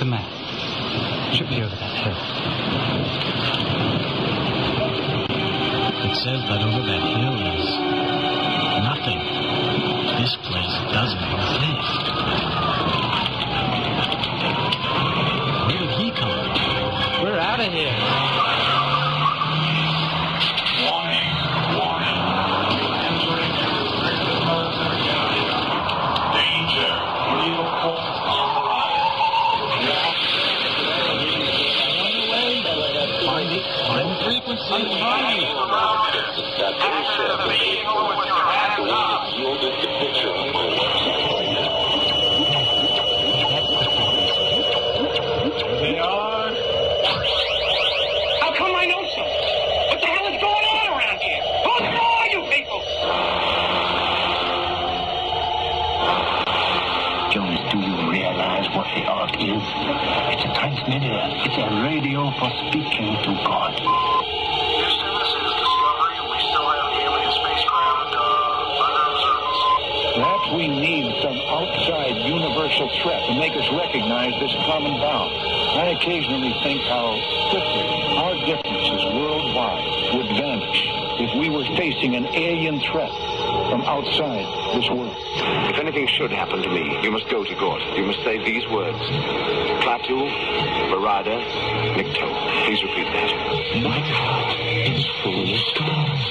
the map. Should be over that hill. It says that over that hill is nothing. This place doesn't exist. Where did he come from? We're out of here. Warning. Danger. Vehicle on the line. Find the frequency. They are. How come I know so? What the hell is going on around here? Who are you people? Jones, do you realize what the ark is? It's a transmitter. It's a radio for speaking to God. Houston, this is Discovery. We still have the alien spacecraft under observance. Perhaps we need some outside universal threat to make us recognize this common bound. I occasionally think how quickly our differences worldwide would vanish if we were facing an alien threat from outside this world. If anything should happen to me, you must go to God. You must say these words. Klaatu, Barada, Nikto. Please repeat that. My heart is full of stars.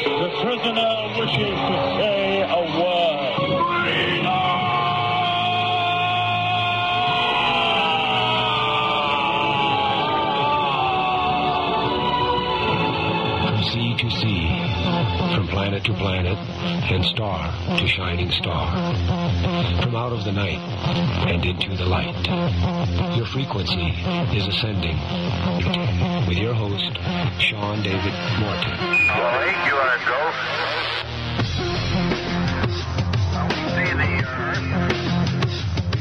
The prisoner wishes to say a word. From sea to sea, from planet to planet, and star to shining star, from out of the night and into the light, your frequency is ascending. With your host, Sean David Morton. All right, you are go. We see the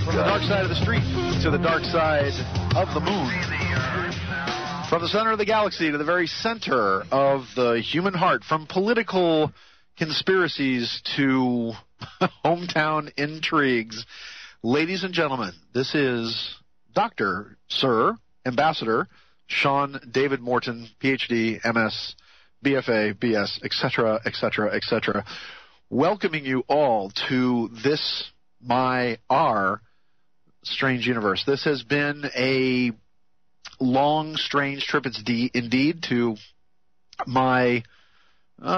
From the dark side of the street to the dark side of the moon. From the center of the galaxy to the very center of the human heart. From political conspiracies to hometown intrigues. Ladies and gentlemen, this is Dr. Sir, Ambassador Sean David Morton, PhD, MS, BFA, BS, etc., etc., etc., welcoming you all to this, our strange universe. This has been a long, strange trip, indeed, to my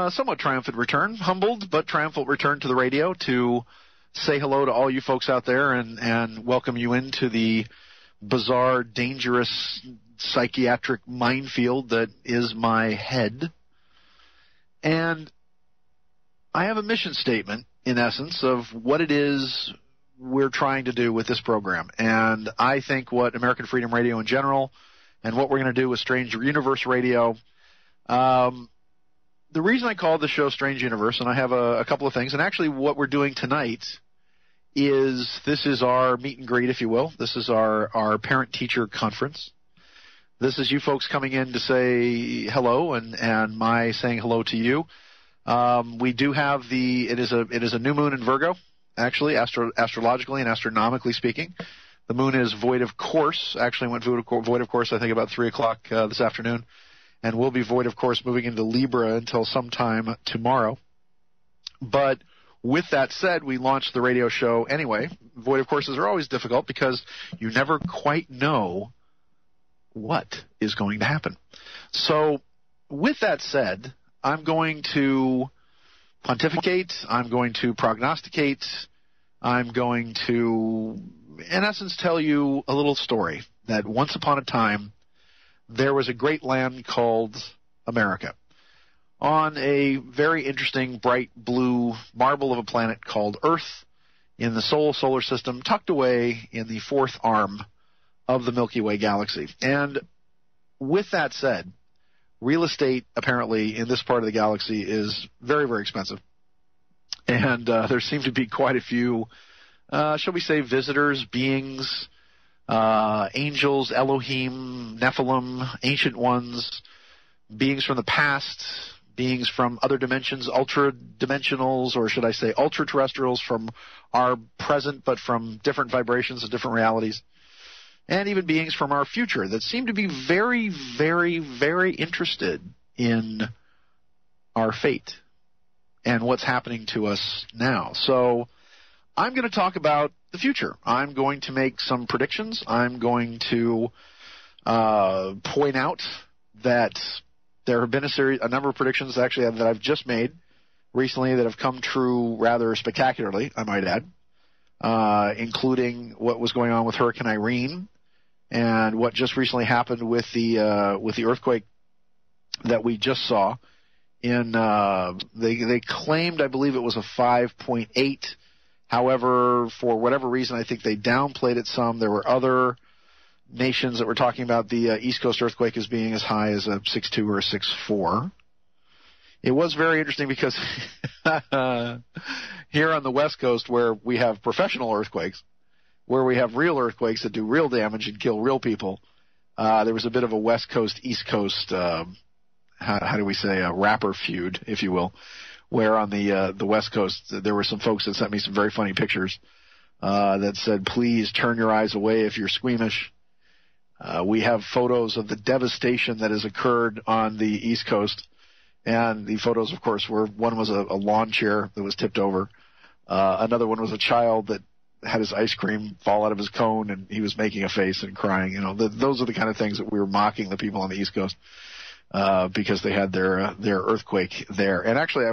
somewhat triumphant return, humbled but triumphant return to the radio to say hello to all you folks out there and welcome you into the bizarre, dangerous, psychiatric minefield that is my head. And I have a mission statement, in essence, of what it is we're trying to do with this program. And I think what American Freedom Radio in general and what we're going to do with Strange Universe Radio, the reason I called the show Strange Universe, and I have a couple of things, and actually what we're doing tonight is this is our meet and greet, if you will. This is our parent-teacher conference. This is you folks coming in to say hello and my saying hello to you. We do have it is a new moon in Virgo, actually, astrologically and astronomically speaking. The moon is void of course, actually went void of course I think about 3 o'clock this afternoon, and will be void of course moving into Libra until sometime tomorrow. But with that said, we launched the radio show anyway. Void of courses are always difficult because you never quite know what is going to happen. So with that said, I'm going to pontificate, I'm going to prognosticate, I'm going to, in essence, tell you a little story that once upon a time there was a great land called America on a very interesting, bright blue marble of a planet called Earth in the solar system, tucked away in the fourth arm of the Milky Way galaxy. And with that said, real estate apparently in this part of the galaxy is very, very expensive. And there seem to be quite a few, shall we say, visitors, beings, angels, Elohim, Nephilim, ancient ones, beings from the past, beings from other dimensions, ultra-dimensionals, or should I say ultra-terrestrials from our present but from different vibrations and different realities. and even beings from our future that seem to be very, very, very interested in our fate and what's happening to us now. So I'm going to talk about the future. I'm going to make some predictions. I'm going to point out that there have been a number of predictions actually that I've just made recently that have come true rather spectacularly, I might add, including what was going on with Hurricane Irene and what just recently happened with the earthquake that we just saw. They claimed, I believe it was a 5.8. However, for whatever reason, I think they downplayed it some. There were other nations that were talking about the East Coast earthquake as being as high as a 6.2 or a 6.4. It was very interesting because here on the West Coast, where we have professional earthquakes, where we have real earthquakes that do real damage and kill real people, there was a bit of a West Coast, East Coast, how do we say, a rapper feud, if you will, where on the West Coast there were some folks that sent me some very funny pictures that said, please turn your eyes away if you're squeamish. We have photos of the devastation that has occurred on the East Coast. And the photos, of course, were one was a lawn chair that was tipped over. Another one was a child that had his ice cream fall out of his cone, and he was making a face and crying. You know, those are the kind of things that we were mocking the people on the East Coast because they had their earthquake there. And actually, I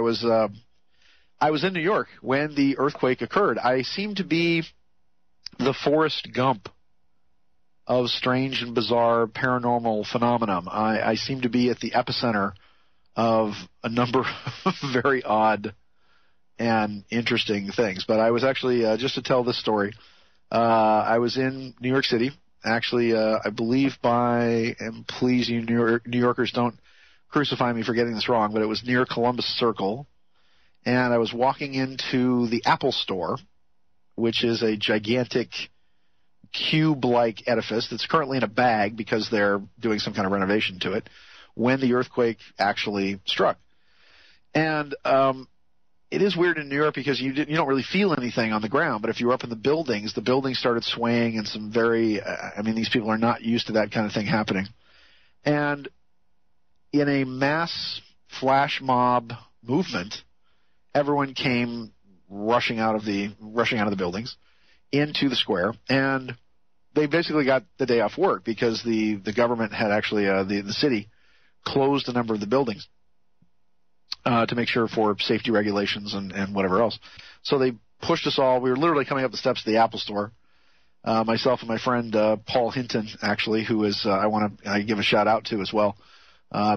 was in New York when the earthquake occurred. I seem to be the Forrest Gump of strange and bizarre paranormal phenomenon. I seem to be at the epicenter of a number of very odd and interesting things. But I was actually, just to tell this story, I was in New York City. Actually, I believe and please you New Yorkers don't crucify me for getting this wrong, but it was near Columbus Circle. And I was walking into the Apple Store, which is a gigantic cube-like edifice that's currently in a bag because they're doing some kind of renovation to it, when the earthquake actually struck. And it is weird in New York because you don't really feel anything on the ground, but if you were up in the buildings started swaying and some very, these people are not used to that kind of thing happening. And in a mass flash mob movement, everyone came rushing out of the buildings into the square, and they basically got the day off work because the government had actually, the city closed a number of the buildings to make sure for safety regulations and whatever else. So they pushed us all. We were literally coming up the steps of the Apple Store. Myself and my friend Paul Hinton, actually, who is I give a shout out to as well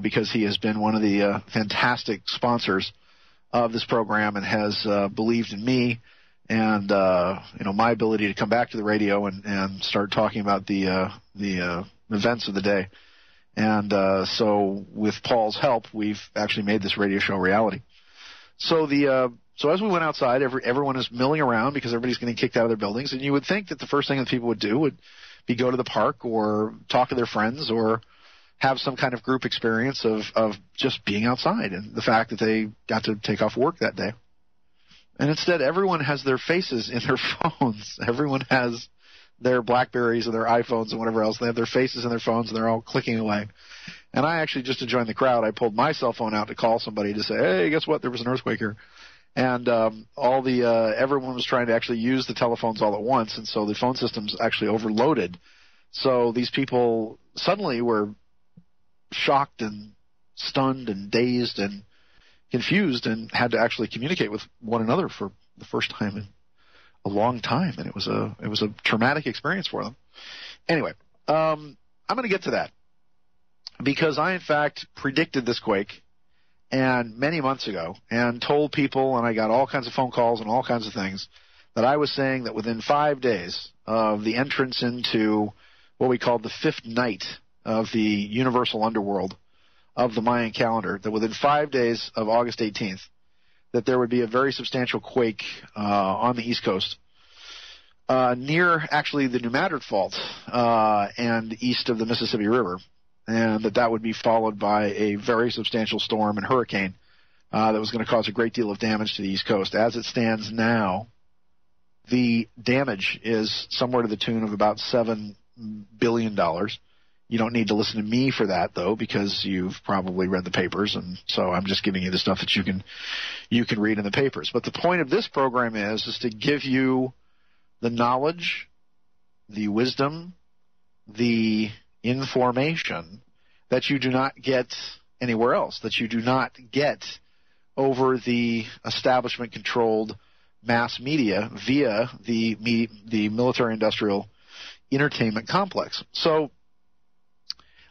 because he has been one of the fantastic sponsors of this program and has believed in me and my ability to come back to the radio and start talking about the events of the day. And so with Paul's help, we've actually made this radio show reality. So as we went outside, everyone is milling around because everybody's getting kicked out of their buildings. And you would think that the first thing that people would do would be go to the park or talk to their friends or have some kind of group experience of just being outside and the fact that they got to take off work that day. And instead, everyone has their faces in their phones. Everyone has their BlackBerries and their iPhones and whatever else. They have their faces in their phones, and they're all clicking away. And I actually, just to join the crowd, I pulled my cell phone out to call somebody to say, hey, guess what? There was an earthquake here. And everyone was trying to actually use the telephones all at once, and so the phone systems actually overloaded. So these people suddenly were shocked and stunned and dazed and confused and had to actually communicate with one another for the first time in a long time, and it was a traumatic experience for them. Anyway, I'm going to get to that because I, in fact, predicted this quake and many months ago and told people, and I got all kinds of phone calls and all kinds of things, that I was saying that within 5 days of the entrance into what we called the fifth night of the universal underworld of the Mayan calendar, that within 5 days of August 18th, that there would be a very substantial quake on the East Coast, near actually the New Madrid Fault and east of the Mississippi River, and that would be followed by a very substantial storm and hurricane that was going to cause a great deal of damage to the East Coast. As it stands now, the damage is somewhere to the tune of about $7 billion. You don't need to listen to me for that, though, because you've probably read the papers, and so I'm just giving you the stuff that you can read in the papers. But the point of this program is to give you the knowledge, the wisdom, the information that you do not get anywhere else, that you do not get over the establishment-controlled mass media via the military-industrial entertainment complex. So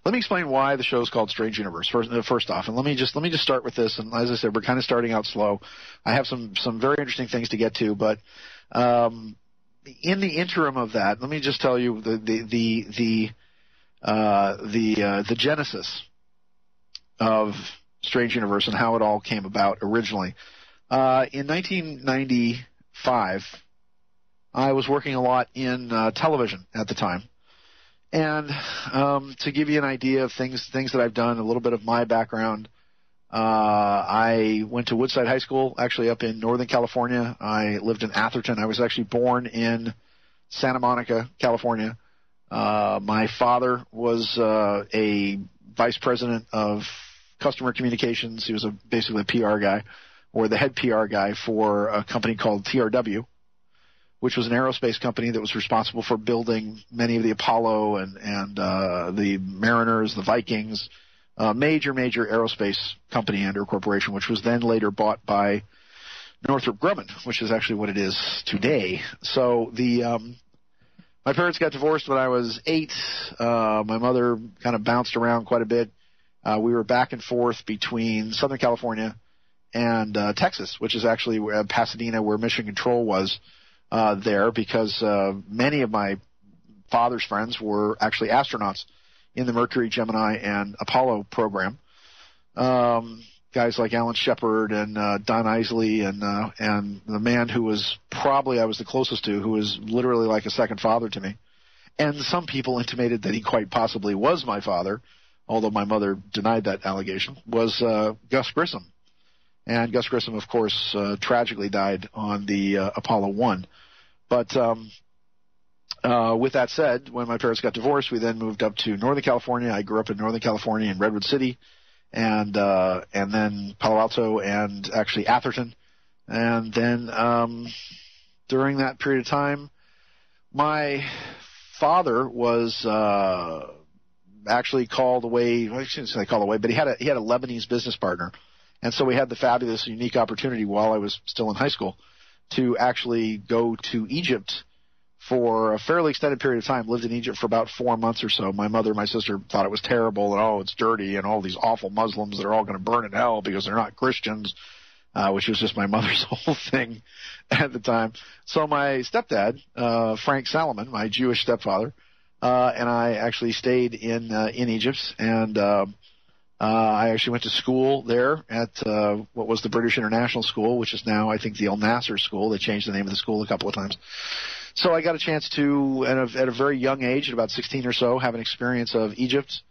let me explain why the show is called Strange Universe. First off, and let me just start with this. And as I said, we're kind of starting out slow. I have some very interesting things to get to, but in the interim of that, let me just tell you the genesis of Strange Universe and how it all came about originally. In 1995, I was working a lot in television at the time. And to give you an idea of things that I've done, a little bit of my background, I went to Woodside High School, actually up in Northern California. I lived in Atherton. I was actually born in Santa Monica, California. My father was a vice president of customer communications. He was basically a PR guy, or the head PR guy for a company called TRW, which was an aerospace company that was responsible for building many of the Apollo and the Mariners, the Vikings, major my company and/or corporation, which was then later bought by Northrop Grumman, which is actually what it is today. So my parents got divorced when I was 8. My mother kind of bounced around quite a bit. We were back and forth between Southern California and Texas, which is actually Pasadena, where Mission Control was there, because many of my father's friends were actually astronauts in the Mercury, Gemini, and Apollo program. Guys like Alan Shepard and Don Isley and the man who was probably I was the closest to, who was literally like a second father to me. And some people intimated that he quite possibly was my father, although my mother denied that allegation, was Gus Grissom. And Gus Grissom, of course, tragically died on the Apollo 1. But with that said, when my parents got divorced, we then moved up to Northern California. I grew up in Northern California in Redwood City, and then Palo Alto, and actually Atherton. And then during that period of time, my father was actually called away. I shouldn't say called away, but he had a Lebanese business partner. And so we had the fabulous, unique opportunity while I was still in high school to actually go to Egypt for a fairly extended period of time. Lived in Egypt for about 4 months or so. My mother and my sister thought it was terrible, and it's dirty, and all these awful Muslims that are all going to burn in hell because they're not Christians, which was just my mother's whole thing at the time. So my stepdad, Frank Salomon, my Jewish stepfather, and I actually stayed in Egypt, and I actually went to school there at what was the British International School, which is now, I think, the El Nasser School. They changed the name of the school a couple of times. So I got a chance to, at a very young age, at about 16 or so, have an experience of Egypt,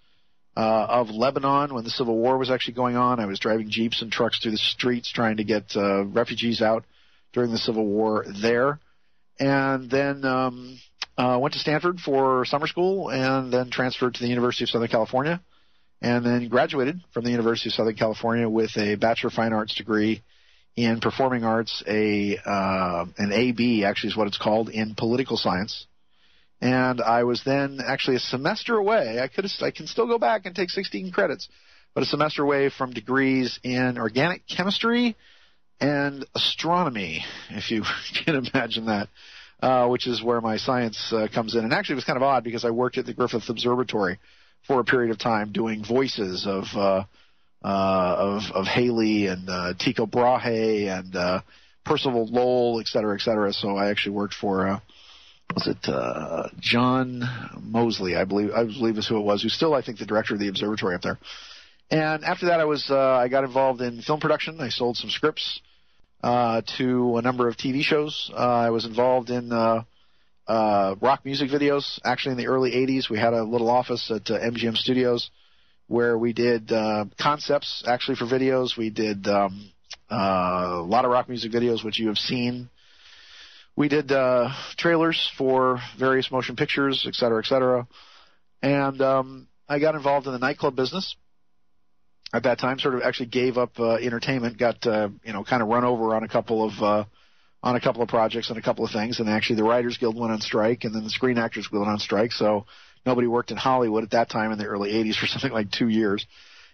of Lebanon when the Civil War was actually going on. I was driving jeeps and trucks through the streets trying to get refugees out during the Civil War there. And then went to Stanford for summer school, and then transferred to the University of Southern California, and then graduated from the University of Southern California with a Bachelor of Fine Arts degree in Performing Arts, an AB, actually is what it's called, in Political Science. And I was then actually a semester away. I can still go back and take 16 credits, but a semester away from degrees in Organic Chemistry and Astronomy, if you can imagine that, which is where my science comes in. And actually it was kind of odd because I worked at the Griffith Observatory for a period of time doing voices of Haley and Tycho Brahe and Percival Lowell, et cetera, et cetera. So I actually worked for John Mosley, I believe is who it was, who's still, I think, the director of the observatory up there. And after that, I got involved in film production. I sold some scripts to a number of TV shows. I was involved in rock music videos. Actually, in the early 80s, we had a little office at MGM Studios where we did concepts actually for videos. We did a lot of rock music videos, which you have seen We did trailers for various motion pictures, et cetera, et cetera. And I got involved in the nightclub business at that time. Sort of actually gave up entertainment. Got kind of run over on a couple of projects and a couple of things. And actually, the Writers Guild went on strike, and then the Screen Actors Guild went on strike. So nobody worked in Hollywood at that time in the early '80s for something like 2 years.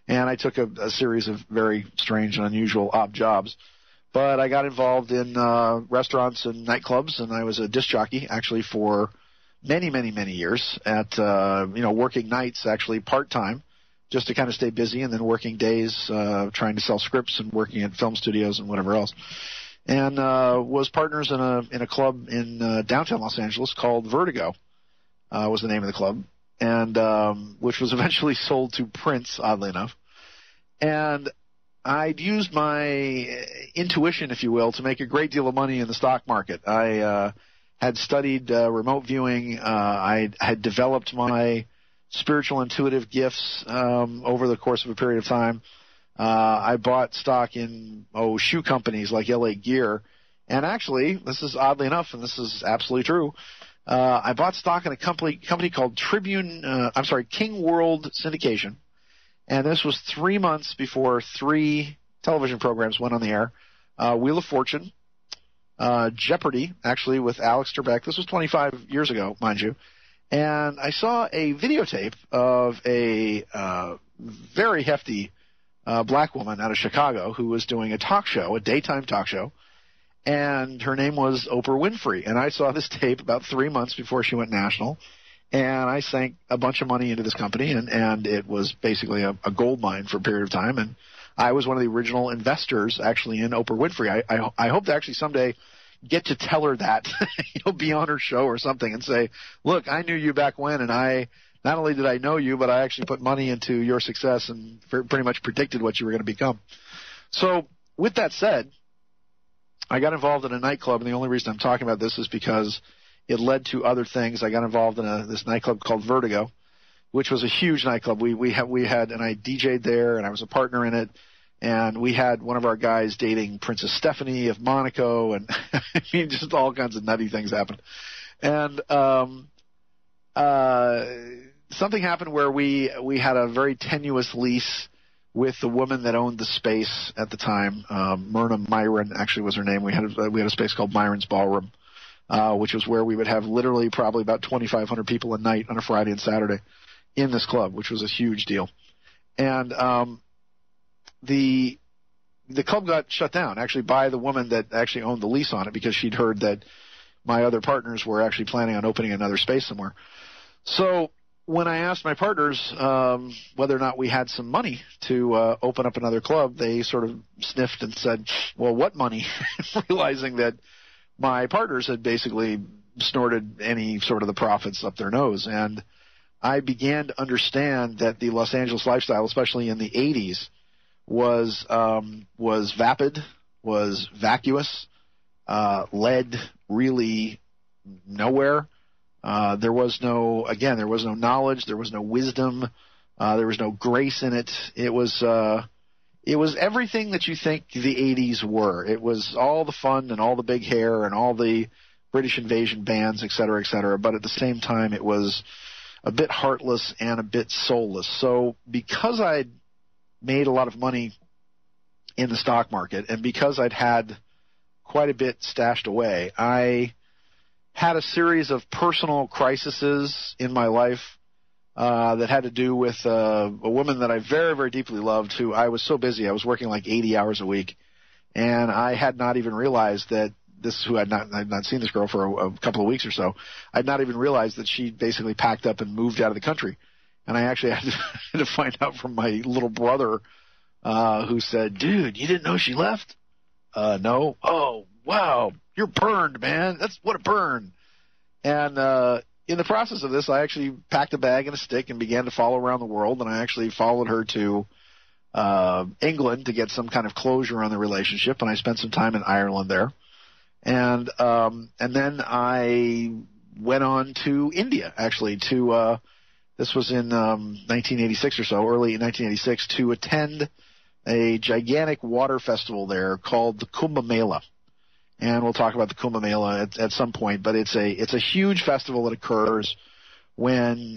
And I took a series of very strange and unusual odd jobs. But I got involved in restaurants and nightclubs, and I was a disc jockey actually for many, many, many years at, working nights actually part-time just to kind of stay busy, and then working days trying to sell scripts and working at film studios and whatever else. And was partners in a club in downtown Los Angeles called Vertigo was the name of the club, and which was eventually sold to Prince, oddly enough. And I'd used my intuition, if you will, to make a great deal of money in the stock market. I had studied remote viewing. I had developed my spiritual intuitive gifts over the course of a period of time. I bought stock in shoe companies like LA Gear. And actually, this is oddly enough, and this is absolutely true, I bought stock in a company called King World Syndication. And this was 3 months before 3 television programs went on the air. Wheel of Fortune, Jeopardy, actually, with Alex Trebek. This was 25 years ago, mind you. And I saw a videotape of a very hefty black woman out of Chicago who was doing a talk show, a daytime talk show. And her name was Oprah Winfrey. And I saw this tape about 3 months before she went national. And I sank a bunch of money into this company, and it was basically a gold mine for a period of time. And I was one of the original investors, actually, in Oprah Winfrey. I hope to actually someday get to tell her that, be on her show or something and say, look, I knew you back when, and not only did I know you, but I actually put money into your success and pretty much predicted what you were going to become. So with that said, I got involved in a nightclub, and the only reason I'm talking about this is because it led to other things. I got involved in this nightclub called Vertigo, which was a huge nightclub. We had, and I DJ'd there, and I was a partner in it. And we had one of our guys dating Princess Stephanie of Monaco, and I mean, just all kinds of nutty things happened. And something happened where we had a very tenuous lease with the woman that owned the space at the time. Myrna Myron actually was her name. We had a space called Myron's Ballroom, which was where we would have literally probably about 2,500 people a night on a Friday and Saturday in this club, which was a huge deal. And the club got shut down actually by the woman that actually owned the lease on it, because she'd heard that my other partners were actually planning on opening another space somewhere. So when I asked my partners whether or not we had some money to open up another club, they sort of sniffed and said, well, what money? Realizing that my partners had basically snorted any sort of the profits up their nose. And I began to understand that the Los Angeles lifestyle, especially in the 80s, was vapid, was vacuous, led really nowhere. There was no knowledge, there was no wisdom, there was no grace in it. It was everything that you think the 80s were. It was all the fun and all the big hair and all the British invasion bands, et cetera, but at the same time it was a bit heartless and a bit soulless. So because I'd made a lot of money in the stock market, and because I'd had quite a bit stashed away, I had a series of personal crises in my life that had to do with a woman that I very, very deeply loved, who I was so busy. I was working like 80 hours a week, and I had not even realized that I'd not seen this girl for a couple of weeks or so. I'd not even realized that she basically packed up and moved out of the country. And I actually had to find out from my little brother, who said, dude, you didn't know she left? No. Oh, wow. You're burned, man. What a burn. And in the process of this, I actually packed a bag and a stick and began to follow around the world. And I actually followed her to England to get some kind of closure on the relationship. And I spent some time in Ireland there. And then I went on to India, actually, this was in 1986 or so, early 1986, to attend a gigantic water festival there called the Kumbh Mela. and we'll talk about the Kumbh Mela at some point. But it's a huge festival that occurs when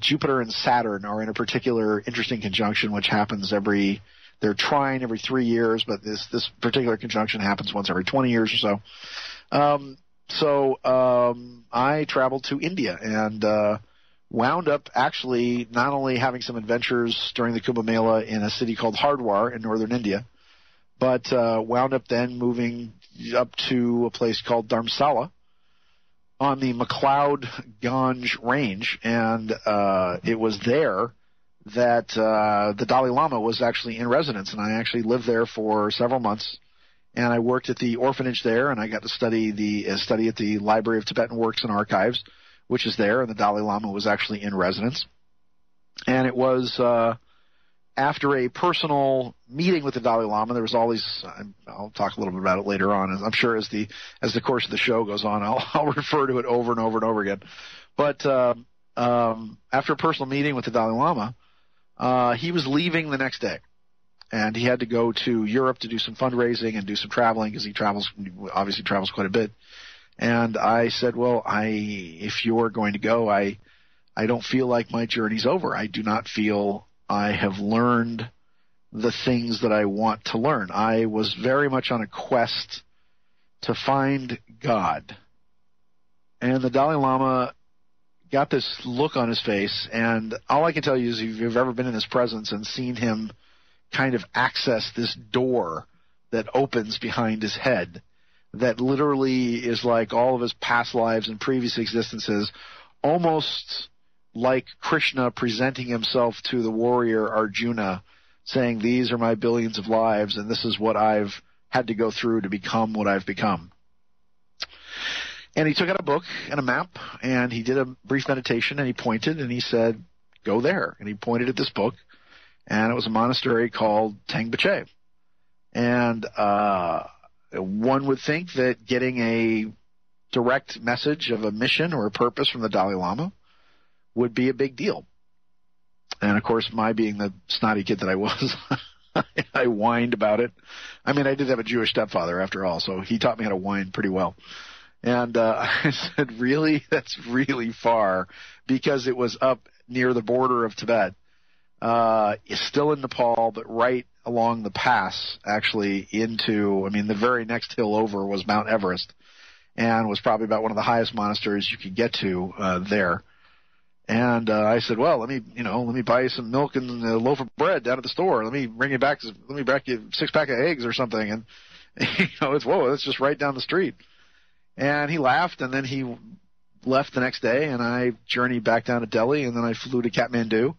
Jupiter and Saturn are in a particular interesting conjunction, which happens they're trying every 3 years, but this particular conjunction happens once every 20 years or so. I traveled to India and wound up actually not only having some adventures during the Kumbh Mela in a city called Hardwar in northern India, but wound up then moving up to a place called Dharamsala on the McLeod-Ganj range, and it was there that the Dalai Lama was actually in residence, and I actually lived there for several months, and I worked at the orphanage there, and I got to study at the Library of Tibetan Works and Archives, which is there, and the Dalai Lama was actually in residence. And it was after a personal meeting with the Dalai Lama, there was all these. I'll talk a little bit about it later on. I'm sure as the course of the show goes on, I'll refer to it over and over and over again. But after a personal meeting with the Dalai Lama, he was leaving the next day, and he had to go to Europe to do some fundraising and do some traveling because he obviously travels quite a bit. And I said, well, if you're going to go, I don't feel like my journey's over. I do not feel I have learned the things that I want to learn. I was very much on a quest to find God. And the Dalai Lama got this look on his face, and all I can tell you is if you've ever been in his presence and seen him kind of access this door that opens behind his head, that literally is like all of his past lives and previous existences, almost like Krishna presenting himself to the warrior Arjuna, saying, these are my billions of lives, and this is what I've had to go through to become what I've become. And he took out a book and a map, and he did a brief meditation, and he pointed, and he said, go there. And he pointed at this book, and it was a monastery called Tengbache. And one would think that getting a direct message of a mission or a purpose from the Dalai Lama would be a big deal. And, of course, my being the snotty kid that I was, I whined about it. I mean, I did have a Jewish stepfather, after all, so he taught me how to whine pretty well. And I said, really? That's really far, because it was up near the border of Tibet. It's still in Nepal, but right along the pass, actually, the very next hill over was Mount Everest, and was probably about one of the highest monasteries you could get to there. And I said, well, let me buy you some milk and a loaf of bread down at the store. Let me bring you back you a 6-pack of eggs or something. And it's just right down the street. And he laughed, and then he left the next day, and I journeyed back down to Delhi, and then I flew to Kathmandu.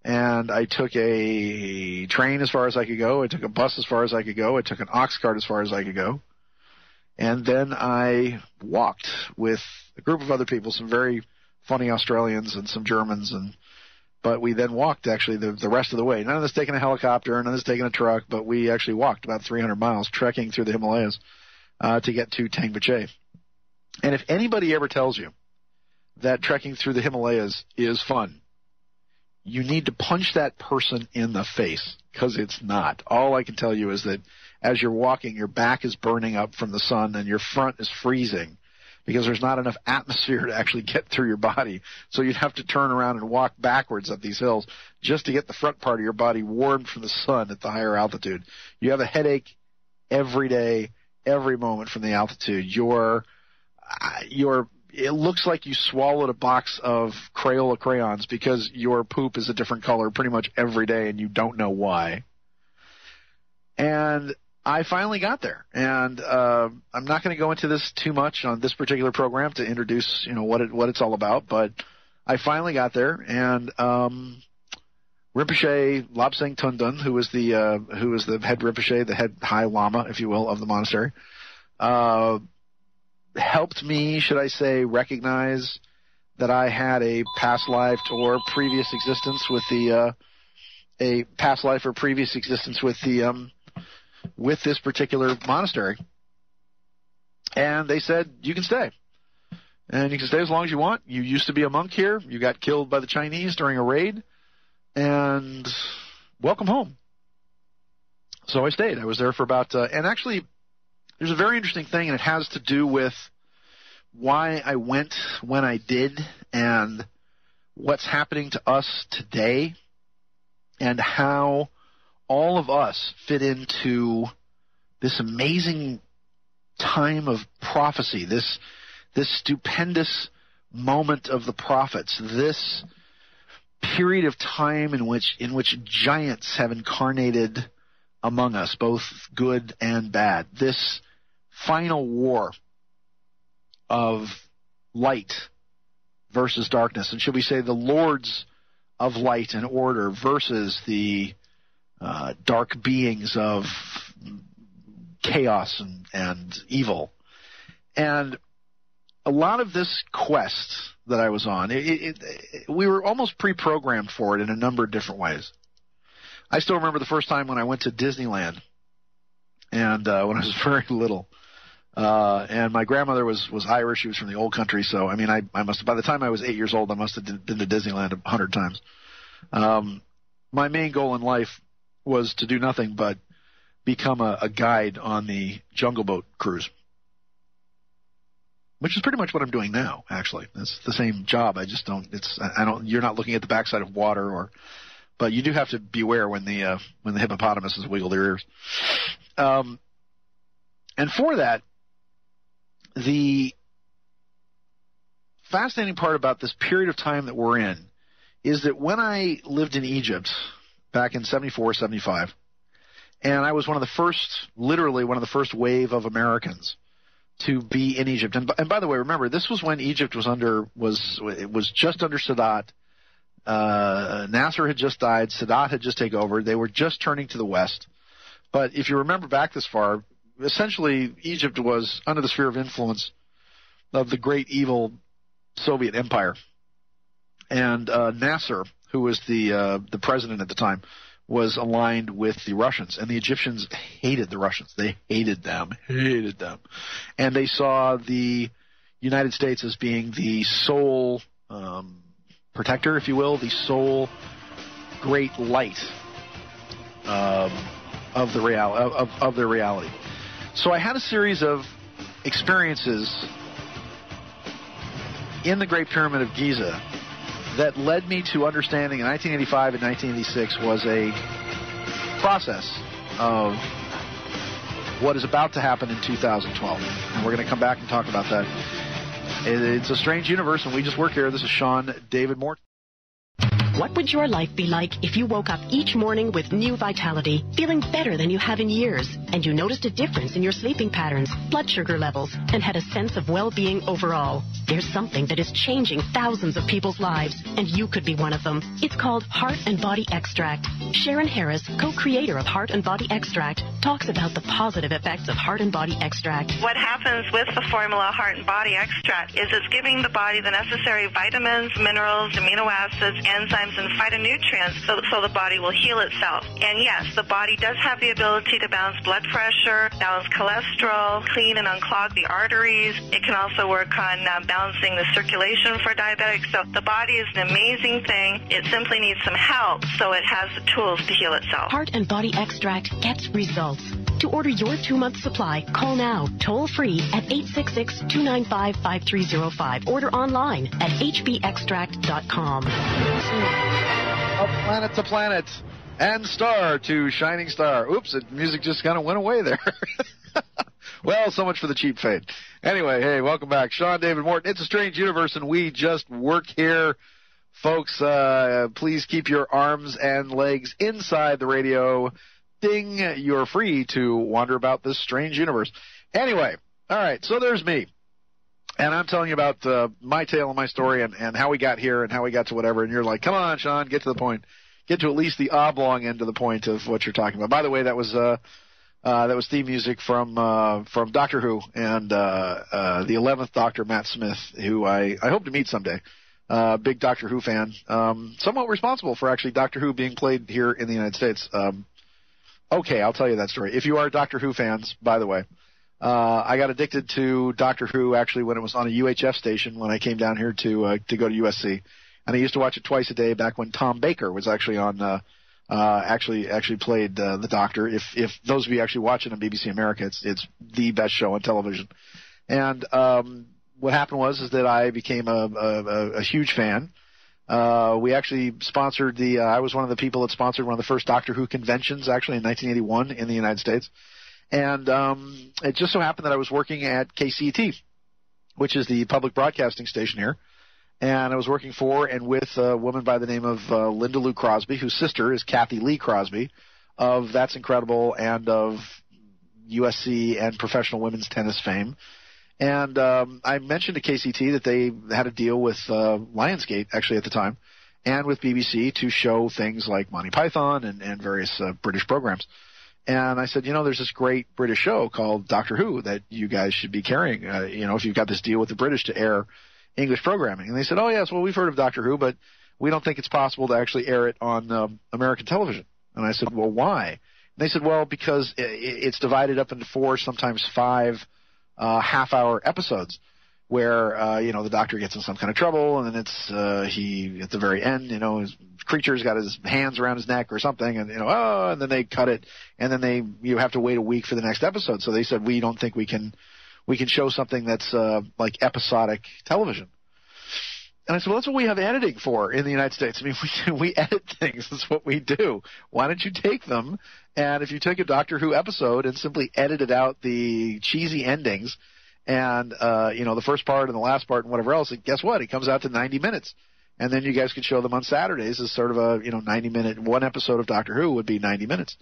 And I took a train as far as I could go. I took a bus as far as I could go. I took an ox cart as far as I could go. And then I walked with a group of other people, some very funny Australians and some Germans, but we then walked actually the rest of the way. None of us taking a helicopter, none of us taking a truck, but we actually walked about 300 miles, trekking through the Himalayas to get to Tengbache. And if anybody ever tells you that trekking through the Himalayas is fun, you need to punch that person in the face, because it's not. All I can tell you is that as you're walking, your back is burning up from the sun and your front is freezing because there's not enough atmosphere to actually get through your body. So you'd have to turn around and walk backwards up these hills just to get the front part of your body warmed from the sun at the higher altitude. You have a headache every day, every moment from the altitude. It looks like you swallowed a box of Crayola crayons because your poop is a different color pretty much every day and you don't know why. And I finally got there. And I'm not going to go into this too much on this particular program to introduce, what it's all about, but I finally got there, and Rinpoche Lobsang Tundun, who was the head Rinpoche, the head High Lama, if you will, of the monastery, helped me, should I say, recognize that I had a past life or previous existence with with this particular monastery. And they said, you can stay. And you can stay as long as you want. You used to be a monk here. You got killed by the Chinese during a raid. And welcome home. So I stayed. I was there for about, and actually, there's a very interesting thing, and it has to do with why I went when I did and what's happening to us today and how all of us fit into this amazing time of prophecy, this stupendous moment of the prophets, this period of time in which giants have incarnated among us, both good and bad, this final war of light versus darkness, and should we say the lords of light and order versus the dark beings of chaos and evil. And a lot of this quest that I was on, we were almost pre-programmed for it in a number of different ways. I still remember the first time when I went to Disneyland, and when I was very little. And my grandmother was Irish. She was from the old country. So, I mean, I must have, by the time I was 8 years old, I must have been to Disneyland 100 times. My main goal in life was to do nothing but become a guide on the Jungle Boat cruise, which is pretty much what I'm doing now, actually. It's the same job. You're not looking at the backside of water but you do have to beware when the hippopotamuses wiggle their ears. And for that, the fascinating part about this period of time that we're in is that when I lived in Egypt back in 74, 75, and I was literally one of the first wave of Americans to be in Egypt. And by the way, remember, this was when Egypt was just under Sadat. Nasser had just died. Sadat had just taken over. They were just turning to the west. But if you remember back this far, essentially Egypt was under the sphere of influence of the great evil Soviet Empire. And Nasser, who was the president at the time, was aligned with the Russians. And the Egyptians hated the Russians. They hated them. And they saw the United States as being the sole protector, if you will, the sole great light of their reality. So I had a series of experiences in the Great Pyramid of Giza that led me to understanding in 1985 and 1986 was a process of what is about to happen in 2012. And we're going to come back and talk about that. It's a strange universe, and we just work here. This is Sean David Morton. What would your life be like if you woke up each morning with new vitality, feeling better than you have in years, and you noticed a difference in your sleeping patterns, blood sugar levels, and had a sense of well-being overall? There's something that is changing thousands of people's lives, and you could be one of them. It's called Heart and Body Extract. Sharon Harris, co-creator of Heart and Body Extract, talks about the positive effects of Heart and Body Extract. What happens with the formula Heart and Body Extract is it's giving the body the necessary vitamins, minerals, amino acids, enzymes, and phytonutrients so the body will heal itself. And yes, the body does have the ability to balance blood pressure, balance cholesterol, clean and unclog the arteries. It can also work on balancing the circulation for diabetics. So the body is an amazing thing. It simply needs some help so it has the tools to heal itself. Heart and Body Extract gets results. To order your 2-month supply, call now, toll-free at 866-295-5305. Order online at hbextract.com. Up planet to planet and star to shining star. Oops, the music just kind of went away there. Well, so much for the cheap fade. Anyway, hey, welcome back. Sean David Morton. It's a strange universe, and we just work here. Folks, please keep your arms and legs inside the radio. Ding, you're free to wander about this strange universe. Anyway, all right, so there's me. And I'm telling you about my tale and my story and how we got here and how we got to whatever. And you're like, come on, Sean, get to the point. Get to at least the oblong end of the point of what you're talking about. By the way, that was theme music from Doctor Who and the 11th Doctor, Matt Smith, who I hope to meet someday. Big Doctor Who fan. Somewhat responsible for actually Doctor Who being played here in the United States. Okay, I'll tell you that story. If you are Doctor Who fans, by the way, I got addicted to Doctor Who actually when it was on a UHF station when I came down here to go to USC, and I used to watch it twice a day back when Tom Baker was actually on actually played the Doctor. If those of you actually watch it on BBC America, it's the best show on television. And what happened was that I became a huge fan. We actually sponsored I was one of the people that sponsored one of the first Doctor Who conventions, actually in 1981 in the United States. And it just so happened that I was working at KCET, which is the public broadcasting station here. And I was working for and with a woman by the name of Linda Lou Crosby, whose sister is Kathy Lee Crosby of That's Incredible and of USC and professional women's tennis fame. And I mentioned to KCT that they had a deal with Lionsgate, actually, at the time, and with BBC to show things like Monty Python and various British programs. And I said, there's this great British show called Doctor Who that you guys should be carrying, if you've got this deal with the British to air English programming. And they said, oh, yes, well, we've heard of Doctor Who, but we don't think it's possible to actually air it on American television. And I said, well, why? And they said, well, because it's divided up into 4, sometimes 5 half-hour episodes where, the Doctor gets in some kind of trouble, and then it's he, at the very end, his creature's got his hands around his neck or something, and, and then they cut it, and then you have to wait a week for the next episode. So they said, we don't think we can show something that's like episodic television. And I said, well, that's what we have editing for in the United States. I mean, we edit things. That's what we do. Why don't you take them, and if you take a Doctor Who episode and simply edited out the cheesy endings and, the first part and the last part and whatever else, and guess what? It comes out to 90 minutes. And then you guys could show them on Saturdays as sort of a, 90-minute, one episode of Doctor Who would be 90 minutes.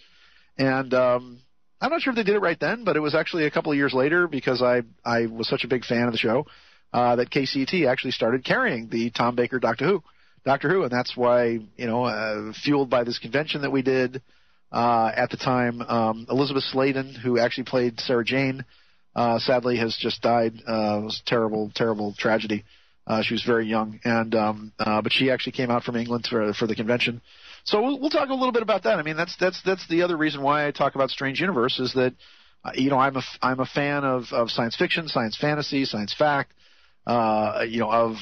And I'm not sure if they did it right then, but it was actually a couple of years later because I was such a big fan of the show that KCT actually started carrying the Tom Baker Doctor Who. And that's why, fueled by this convention that we did at the time, Elizabeth Sladen, who actually played Sarah Jane, sadly has just died. It was a terrible, terrible tragedy. She was very young, and but she actually came out from England for the convention. So we'll talk a little bit about that. I mean, that's the other reason why I talk about Strange Universe is that I'm a fan of science fiction, science fantasy, science fact, of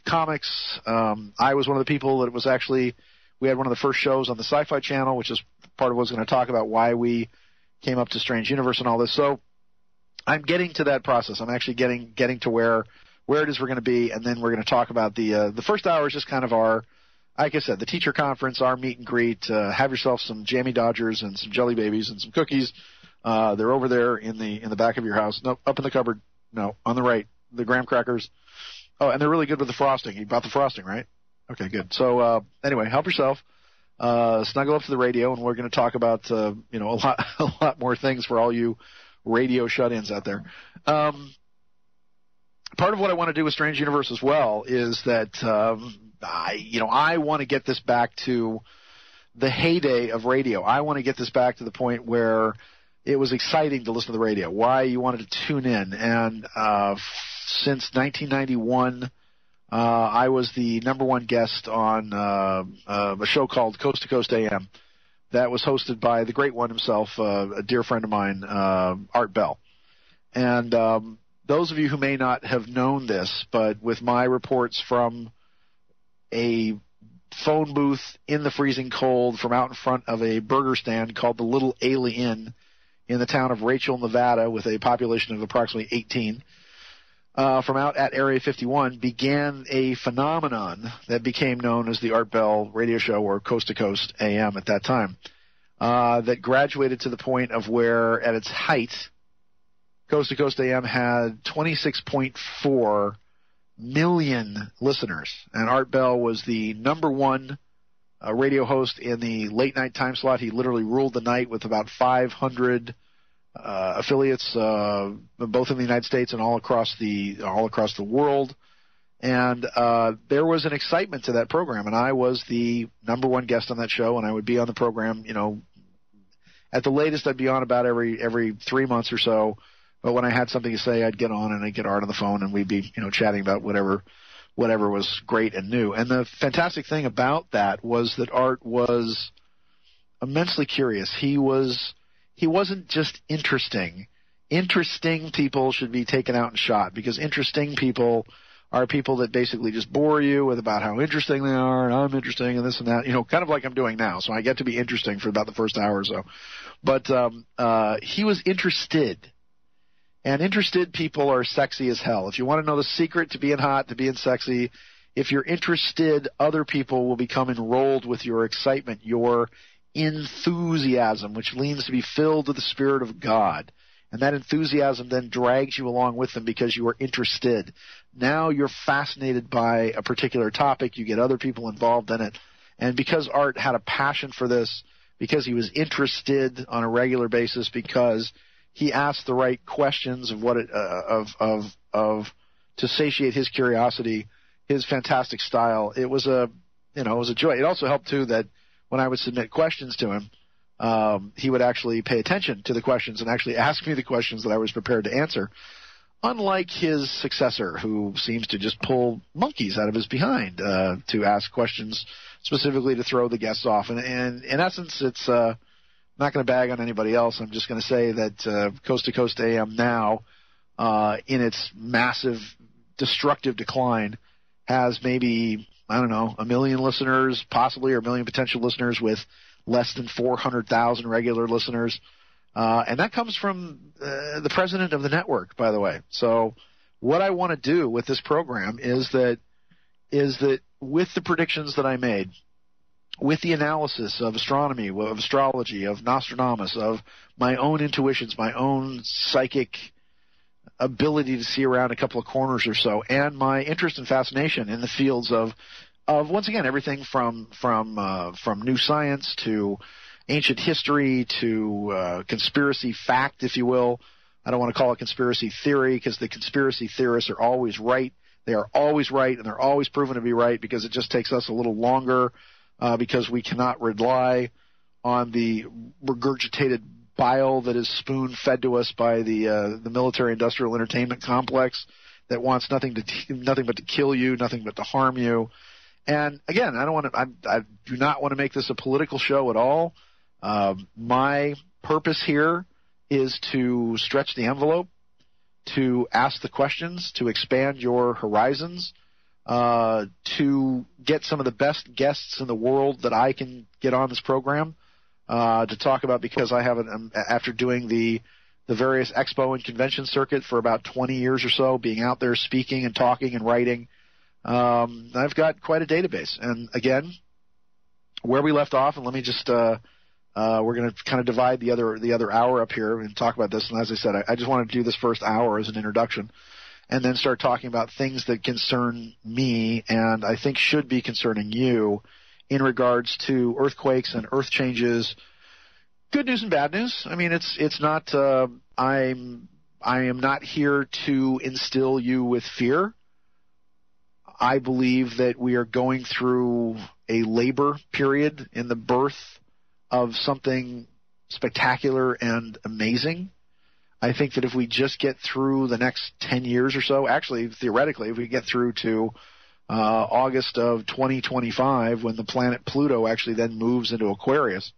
comics. I was one of the people that was actually we had one of the first shows on the Sci-Fi Channel, which is part of what I was going to talk about why we came up to Strange Universe and all this. So I'm getting to that process. I'm actually getting to where it is we're going to be, and then we're going to talk about the first hour is just kind of our, like I said, the teacher conference, our meet and greet. Have yourself some Jammy Dodgers and some Jelly Babies and some cookies. They're over there in the back of your house. No, up in the cupboard. No, on the right. The graham crackers. Oh, and they're really good with the frosting. You bought the frosting, right? Okay, good. So anyway, help yourself. Snuggle up to the radio, and we're going to talk about a lot more things for all you radio shut-ins out there. Part of what I want to do with Strange Universe as well is that I want to get this back to the heyday of radio. I want to get this back to the point where it was exciting to listen to the radio, why you wanted to tune in. And since 1991, I was the number one guest on a show called Coast to Coast AM that was hosted by the great one himself, a dear friend of mine, Art Bell. And those of you who may not have known this, but with my reports from a phone booth in the freezing cold from out in front of a burger stand called the Little Alien in the town of Rachel, Nevada, with a population of approximately 18, from out at Area 51, began a phenomenon that became known as the Art Bell radio show, or Coast to Coast AM at that time, that graduated to the point of where, at its height, Coast to Coast AM had 26.4 million listeners, and Art Bell was the number one radio host in the late night time slot. He literally ruled the night with about 500 affiliates, both in the United States and all across the world. And there was an excitement to that program, and I was the number one guest on that show, and I would be on the program. At the latest, I'd be on about every 3 months or so. But when I had something to say, I'd get on and I'd get Art on the phone, and we'd be chatting about whatever was great and new. And the fantastic thing about that was that Art was immensely curious. He wasn't just interesting. Interesting people should be taken out and shot, because interesting people are people that basically just bore you with about how interesting they are, and I'm interesting, and this and that, kind of like I'm doing now. So I get to be interesting for about the first hour or so. But he was interested. And interested people are sexy as hell. If you want to know the secret to being hot, to being sexy, if you're interested, other people will become enrolled with your excitement, your enthusiasm, which means to be filled with the Spirit of God. And that enthusiasm then drags you along with them because you are interested. Now you're fascinated by a particular topic. You get other people involved in it. And because Art had a passion for this, because he was interested on a regular basis, because he asked the right questions of to satiate his curiosity, his fantastic style, it was a joy. It also helped too that when I would submit questions to him, he would actually pay attention to the questions and actually ask me the questions that I was prepared to answer, unlike his successor, who seems to just pull monkeys out of his behind to ask questions specifically to throw the guests off. And in essence, it's not going to bag on anybody else. I'm just going to say that Coast to Coast AM now, in its massive destructive decline, has maybe, I don't know, 1 million listeners, possibly, or 1 million potential listeners, with less than 400,000 regular listeners. And that comes from the president of the network, by the way. So what I want to do with this program is that with the predictions that I made, with the analysis of astronomy, of astrology, of Nostradamus, of my own intuitions, my own psychic ability to see around a couple of corners or so, and my interest and fascination in the fields of once again, everything from new science to ancient history to conspiracy fact, if you will. I don't want to call it conspiracy theory, because the conspiracy theorists are always right. They are always right, and they're always proven to be right, because it just takes us a little longer, because we cannot rely on the regurgitated bile that is spoon-fed to us by the military-industrial entertainment complex that wants nothing but to kill you, nothing but to harm you. And again, I do not want to make this a political show at all. My purpose here is to stretch the envelope, to ask the questions, to expand your horizons, to get some of the best guests in the world that I can get on this program to talk about, because I have after doing the various expo and convention circuit for about 20 years or so, being out there speaking and talking and writing, I've got quite a database. And again, where we left off, and let me just we're going to kind of divide the other hour up here and talk about this. And as I said, I just want to do this first hour as an introduction, and then start talking about things that concern me and I think should be concerning you in regards to earthquakes and earth changes. Good news and bad news. I mean, it's not. I am not here to instill you with fear. I believe that we are going through a labor period in the birth of something spectacular and amazing. I think that if we just get through the next 10 years or so, actually, theoretically, if we get through to August of 2025, when the planet Pluto actually then moves into Aquarius,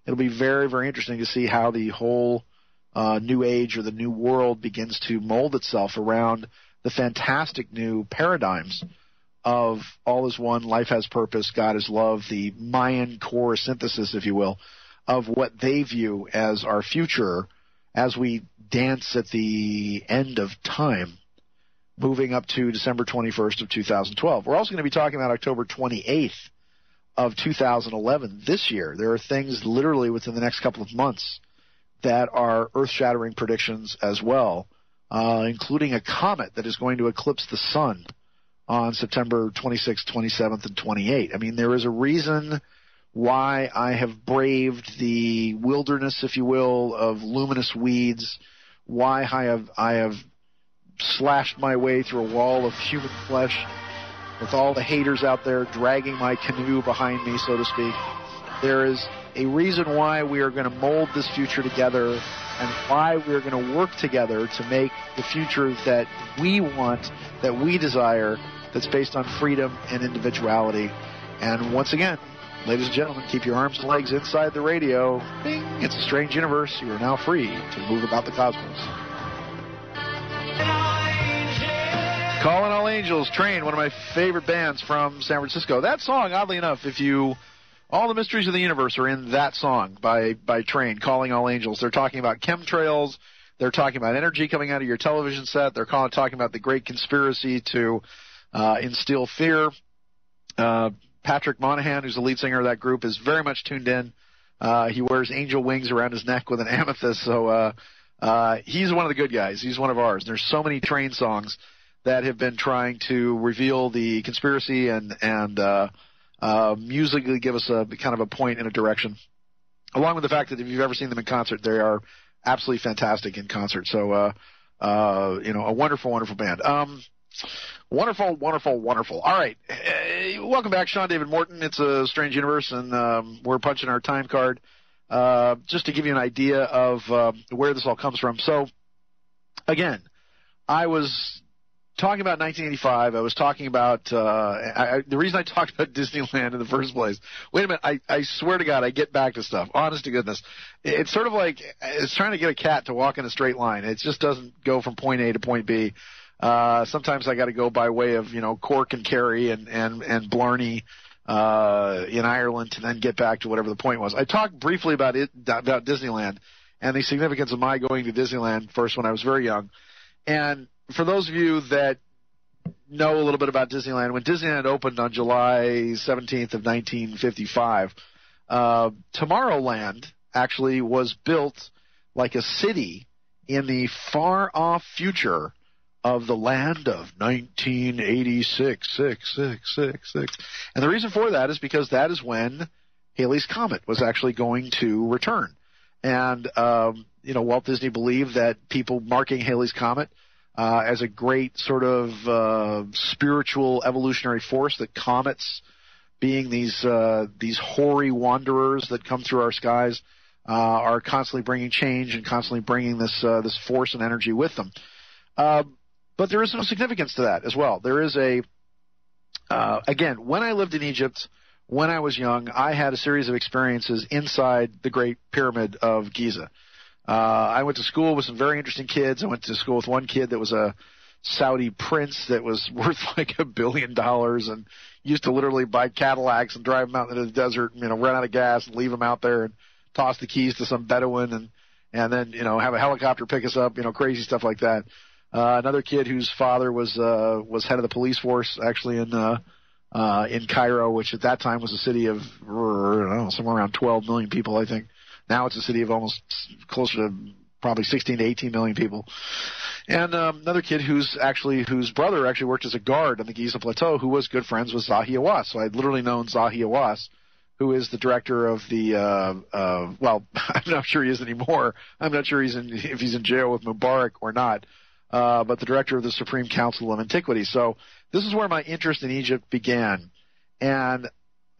it'll be very, very interesting to see how the whole new age or the new world begins to mold itself around the fantastic new paradigms of all is one, life has purpose, God is love, the Mayan core synthesis, if you will, of what they view as our future as we dance at the end of time, moving up to December 21st of 2012. We're also going to be talking about October 28th of 2011 this year. There are things literally within the next couple of months that are earth-shattering predictions as well, including a comet that is going to eclipse the sun on September 26th, 27th, and 28th. I mean, there is a reason why I have braved the wilderness, if you will, of luminous weeds, why I have slashed my way through a wall of human flesh with all the haters out there dragging my canoe behind me, so to speak. There is a reason why we are going to mold this future together, and why we are going to work together to make the future that we want, that we desire, that's based on freedom and individuality. And once again, ladies and gentlemen, keep your arms and legs inside the radio. Bing! It's a strange universe. You are now free to move about the cosmos. Calling all Angels, Train, one of my favorite bands from San Francisco. That song, oddly enough, all the mysteries of the universe are in that song by Train, Calling All Angels. They're talking about chemtrails. They're talking about energy coming out of your television set. They're talking about the great conspiracy to instill fear. Patrick Monahan, who's the lead singer of that group, is very much tuned in. He wears angel wings around his neck with an amethyst, so he's one of the good guys. He's one of ours. There's so many Train songs that have been trying to reveal the conspiracy and musically give us a kind of a point in a direction, along with the fact that if you've ever seen them in concert, they are absolutely fantastic in concert. So, a wonderful, wonderful band. Wonderful, wonderful, wonderful. All right. Welcome back, Sean David Morton. It's a Strange Universe, and we're punching our time card just to give you an idea of where this all comes from. So, again, I was talking about 1985. I was talking about the reason I talked about Disneyland in the first place. Wait a minute. I swear to God, I get back to stuff. Honest to goodness. It's sort of like it's trying to get a cat to walk in a straight line. It just doesn't go from point A to point B. Sometimes I got to go by way of, Cork and Kerry and Blarney in Ireland to then get back to whatever the point was. I talked briefly about Disneyland and the significance of my going to Disneyland first when I was very young. And for those of you that know a little bit about Disneyland, when Disneyland opened on July 17th of 1955, Tomorrowland actually was built like a city in the far-off future of the land of 1986. And the reason for that is because that is when Halley's Comet was actually going to return. And, Walt Disney believed that people marking Halley's Comet as a great sort of spiritual evolutionary force, that comets being these hoary wanderers that come through our skies are constantly bringing change and constantly bringing this force and energy with them. But there is some significance to that as well. There is again, when I lived in Egypt, when I was young, I had a series of experiences inside the Great Pyramid of Giza. I went to school with some very interesting kids. I went to school with one kid that was a Saudi prince that was worth like $1 billion and used to literally buy Cadillacs and drive them out into the desert, run out of gas and leave them out there and toss the keys to some Bedouin and then, have a helicopter pick us up, crazy stuff like that. Another kid whose father was head of the police force actually in Cairo, which at that time was a city of, somewhere around 12 million people, I think. Now it's a city of almost closer to probably 16 to 18 million people. And another kid whose brother actually worked as a guard on the Giza Plateau, who was good friends with Zahi Hawass. So I'd literally known Zahi Hawass, who is the director of the well, I'm not sure he is anymore. I'm not sure if he's in jail with Mubarak or not. But the director of the Supreme Council of Antiquity. So this is where my interest in Egypt began. And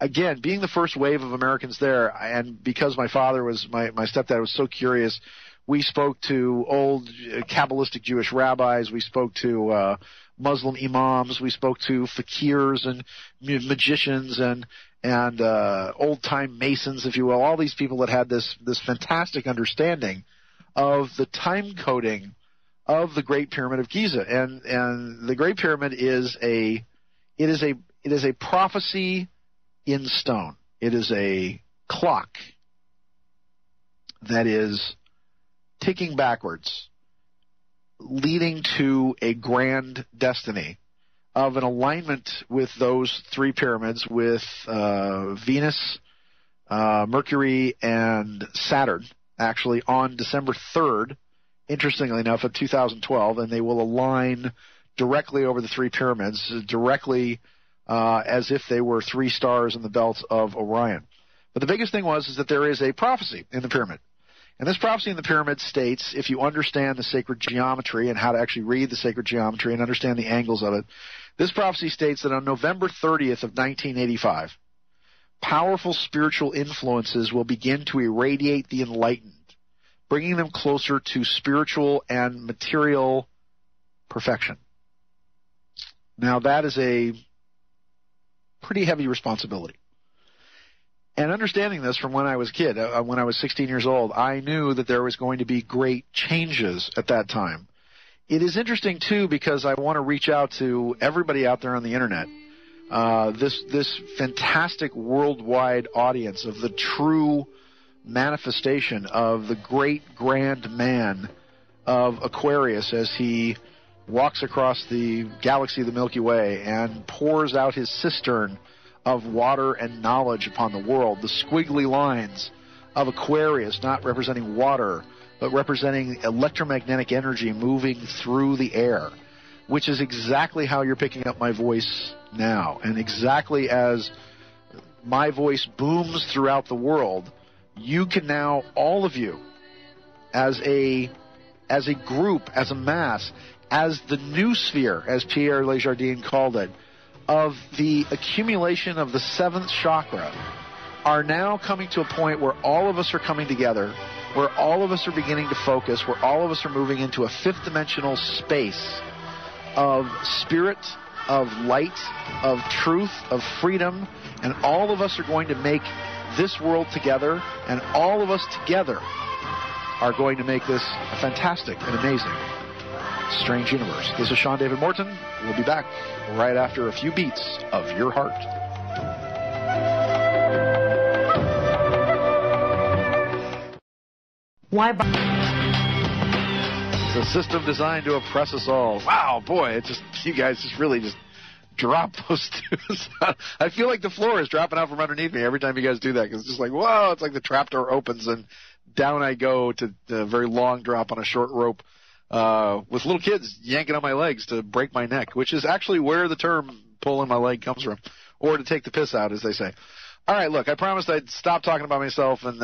again, being the first wave of Americans there, and because my stepdad was so curious, we spoke to old Kabbalistic Jewish rabbis, we spoke to Muslim imams, we spoke to fakirs and magicians and old-time masons, if you will, all these people that had this fantastic understanding of the time coding of the Great Pyramid of Giza. And the Great Pyramid is a prophecy in stone. It is a clock that is ticking backwards, leading to a grand destiny of an alignment with those three pyramids, with Venus, Mercury, and Saturn, actually on December 3rd, interestingly enough, of 2012, and they will align directly over the three pyramids, directly as if they were three stars in the belt of Orion. But the biggest thing is that there is a prophecy in the pyramid. And this prophecy in the pyramid states, if you understand the sacred geometry and how to actually read the sacred geometry and understand the angles of it, this prophecy states that on November 30th of 1985, powerful spiritual influences will begin to irradiate the enlightened, bringing them closer to spiritual and material perfection. Now, that is a pretty heavy responsibility. And understanding this from when I was a kid, when I was 16 years old, I knew that there was going to be great changes at that time it is interesting, too, because I want to reach out to everybody out there on the Internet, this fantastic worldwide audience of the true manifestation of the great grand man of Aquarius as he walks across the galaxy of the Milky Way and pours out his cistern of water and knowledge upon the world. The squiggly lines of Aquarius not representing water, but representing electromagnetic energy moving through the air, which is exactly how you're picking up my voice now. And exactly as my voice booms throughout the world, you can now, all of you, as a group, as a mass, as the new sphere, as Pierre Lesjardins called it, of the accumulation of the seventh chakra, are now coming to a point where all of us are coming together, where all of us are beginning to focus, where all of us are moving into a fifth dimensional space of spirit, of light, of truth, of freedom, and all of us are going to make this world together, and all of us together are going to make this a fantastic and amazing, strange universe. This is Sean David Morton. We'll be back right after a few beats of your heart. Why? It's a system designed to oppress us all. Wow, boy, it just, you guys just really just drop those two. I feel like the floor is dropping out from underneath me every time you guys do that, because it's just like, whoa, it's like the trapdoor opens and down I go to the very long drop on a short rope with little kids yanking on my legs to break my neck, which is actually where the term pulling my leg comes from, or to take the piss out, as they say. All right, look, I promised I'd stop talking about myself and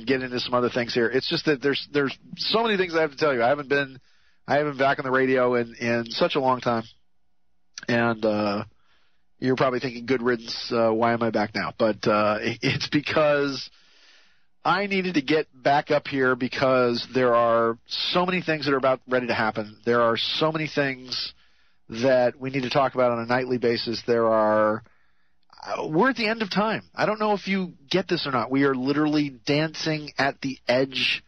get into some other things here. It's just that there's so many things I have to tell you. I haven't been back on the radio in such a long time. And you're probably thinking, good riddance, why am I back now? But it's because I needed to get back up here because there are so many things that are about ready to happen. There are so many things that we need to talk about on a nightly basis. We're at the end of time. I don't know if you get this or not. We are literally dancing at the edge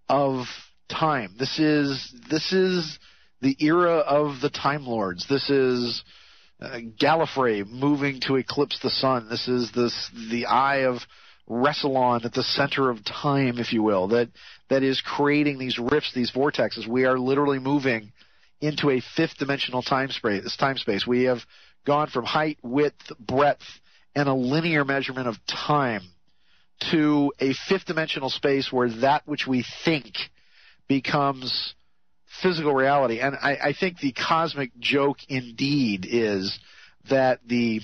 of time. This is the era of the Time Lords. This is Gallifrey moving to eclipse the sun. This is the eye of Ressalon at the center of time, if you will, that is creating these rifts, these vortexes. We are literally moving into a fifth dimensional time space. We have gone from height, width, breadth, and a linear measurement of time to a fifth dimensional space where that which we think becomes physical reality. And I think the cosmic joke indeed is that the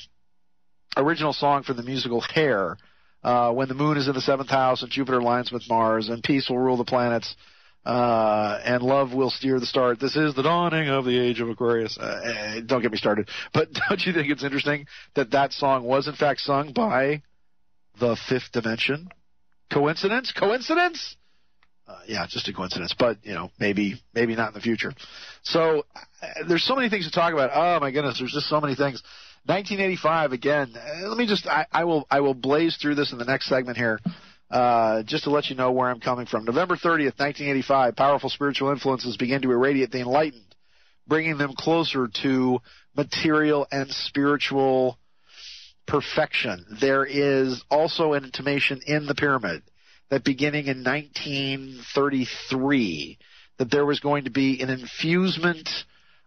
original song from the musical Hair, when the moon is in the seventh house and Jupiter aligns with Mars and peace will rule the planets and love will steer the stars. This is the dawning of the age of Aquarius. Don't get me started. But don't you think it's interesting that song was in fact sung by the fifth dimension? Coincidence? Coincidence? Yeah, just a coincidence. But, maybe not in the future. So there's so many things to talk about. Oh, my goodness, there's just so many things. 1985, again, let me just, I will blaze through this in the next segment here, just to let you know where I'm coming from. November 30th, 1985, powerful spiritual influences begin to irradiate the enlightened, bringing them closer to material and spiritual perfection. There is also an intimation in the pyramid that beginning in 1933, that there was going to be an infusement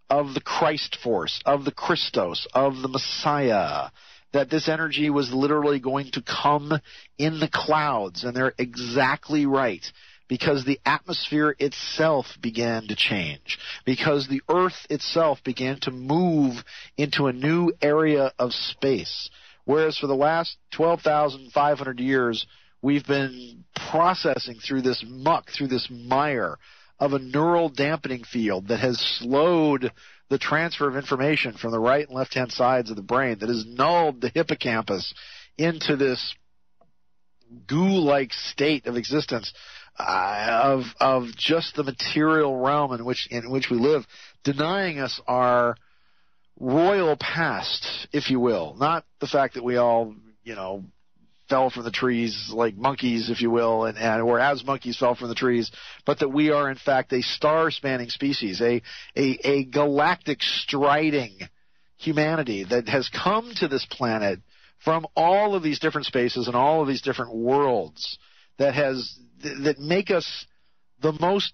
of the Christ force, of the Christos, of the Messiah, that this energy was literally going to come in the clouds. And they're exactly right, because the atmosphere itself began to change, because the earth itself began to move into a new area of space. Whereas for the last 12,500 years, we've been processing through this muck, through this mire of a neural dampening field that has slowed the transfer of information from the right and left-hand sides of the brain, that has nulled the hippocampus into this goo-like state of existence, of just the material realm in which we live, denying us our royal past, if you will. Not the fact that we all, fell from the trees like monkeys, if you will, or as monkeys fell from the trees, but that we are in fact a star-spanning species, a galactic striding humanity that has come to this planet from all of these different spaces and all of these different worlds that make us the most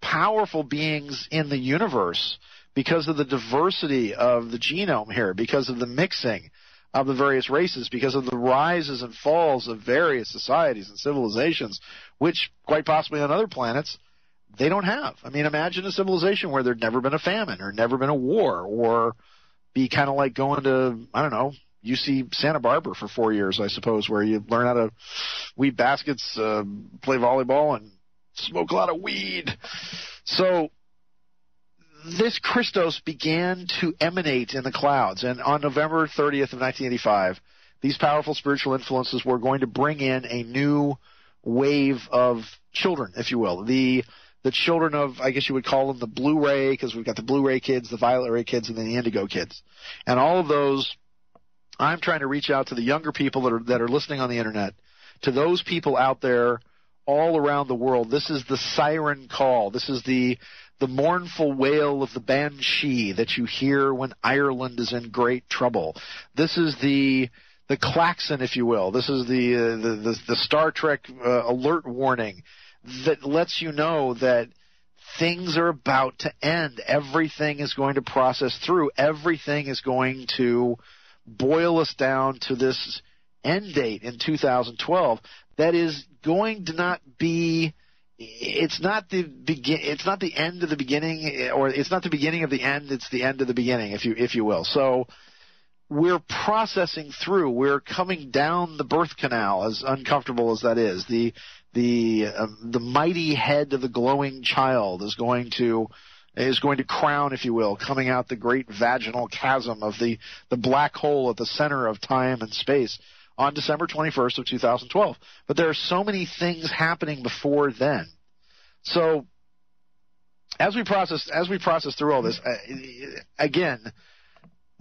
powerful beings in the universe because of the diversity of the genome here, because of the mixing of the various races, because of the rises and falls of various societies and civilizations, which quite possibly on other planets they don't have. I mean, imagine a civilization where there'd never been a famine or never been a war, or be kind of like going to, I don't know, UC Santa Barbara for 4 years, I suppose, where you learn how to weave baskets, play volleyball, and smoke a lot of weed. So this Christos began to emanate in the clouds, and on November 30th of 1985, these powerful spiritual influences were going to bring in a new wave of children, if you will. The children of, I guess you would call them the blue ray, because we've got the blue ray kids, the violet ray kids, and then the indigo kids. And all of those, I'm trying to reach out to the younger people that are listening on the internet, to those people out there all around the world. This is the siren call. This is the mournful wail of the banshee that you hear when Ireland is in great trouble. This is the klaxon, if you will. This is the Star Trek alert warning that lets you know that things are about to end. Everything is going to process through. Everything is going to boil us down to this end date in 2012 that is going to not be. It's not the end of the beginning, or it's not the beginning of the end. It's the end of the beginning, if you will. So we're processing through. We're coming down the birth canal, as uncomfortable as that is. The mighty head of the glowing child is going to crown, if you will, coming out the great vaginal chasm of the black hole at the center of time and space on December 21st of 2012. But there are so many things happening before then. So as we process through all this, again,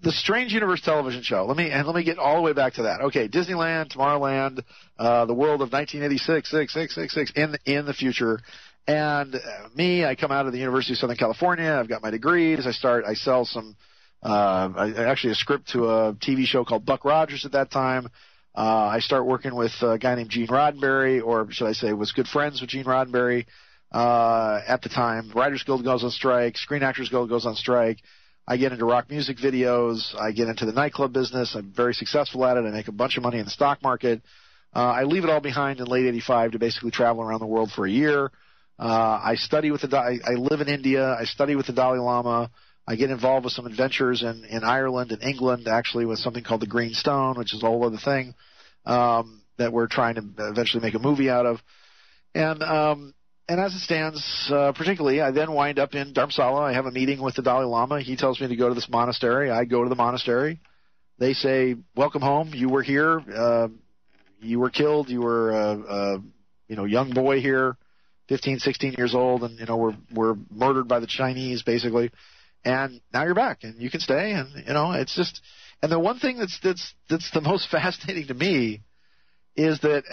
the Strange Universe television show. Let me get all the way back to that. Okay, Disneyland, Tomorrowland, the world of 1986, in the future. And I come out of the University of Southern California. I've got my degrees. I sell some, actually a script to a TV show called Buck Rogers at that time. I start working with a guy named Gene Roddenberry, or should I say was good friends with Gene Roddenberry at the time. Writers Guild goes on strike. Screen Actors Guild goes on strike. I get into rock music videos. I get into the nightclub business. I'm very successful at it. I make a bunch of money in the stock market. I leave it all behind in late 85 to basically travel around the world for a year. I study with I live in India. I study with the Dalai Lama. I get involved with some adventures in Ireland and England, actually, with something called the Green Stone, which is a whole other thing that we're trying to eventually make a movie out of. And as it stands, particularly, I then wind up in Dharamsala. I have a meeting with the Dalai Lama. He tells me to go to this monastery. I go to the monastery. They say, "Welcome home. You were here. You were killed. You were a young boy here, 15, 16 years old, and we're murdered by the Chinese, basically. And now you're back, and you can stay." And it's just. And the one thing that's the most fascinating to me is that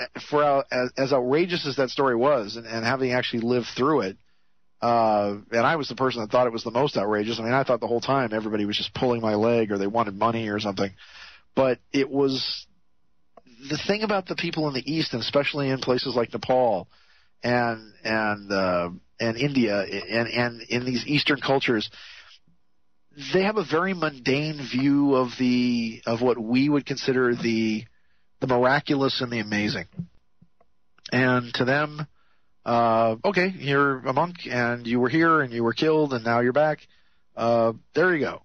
as outrageous as that story was, and having actually lived through it, and I was the person that thought it was the most outrageous. I mean, I thought the whole time everybody was just pulling my leg or they wanted money or something. But it was the thing about the people in the East, and especially in places like Nepal and India and in these Eastern cultures, they have a very mundane view of what we would consider the miraculous and the amazing. And to them, okay, you're a monk and you were here and you were killed and now you're back. There you go.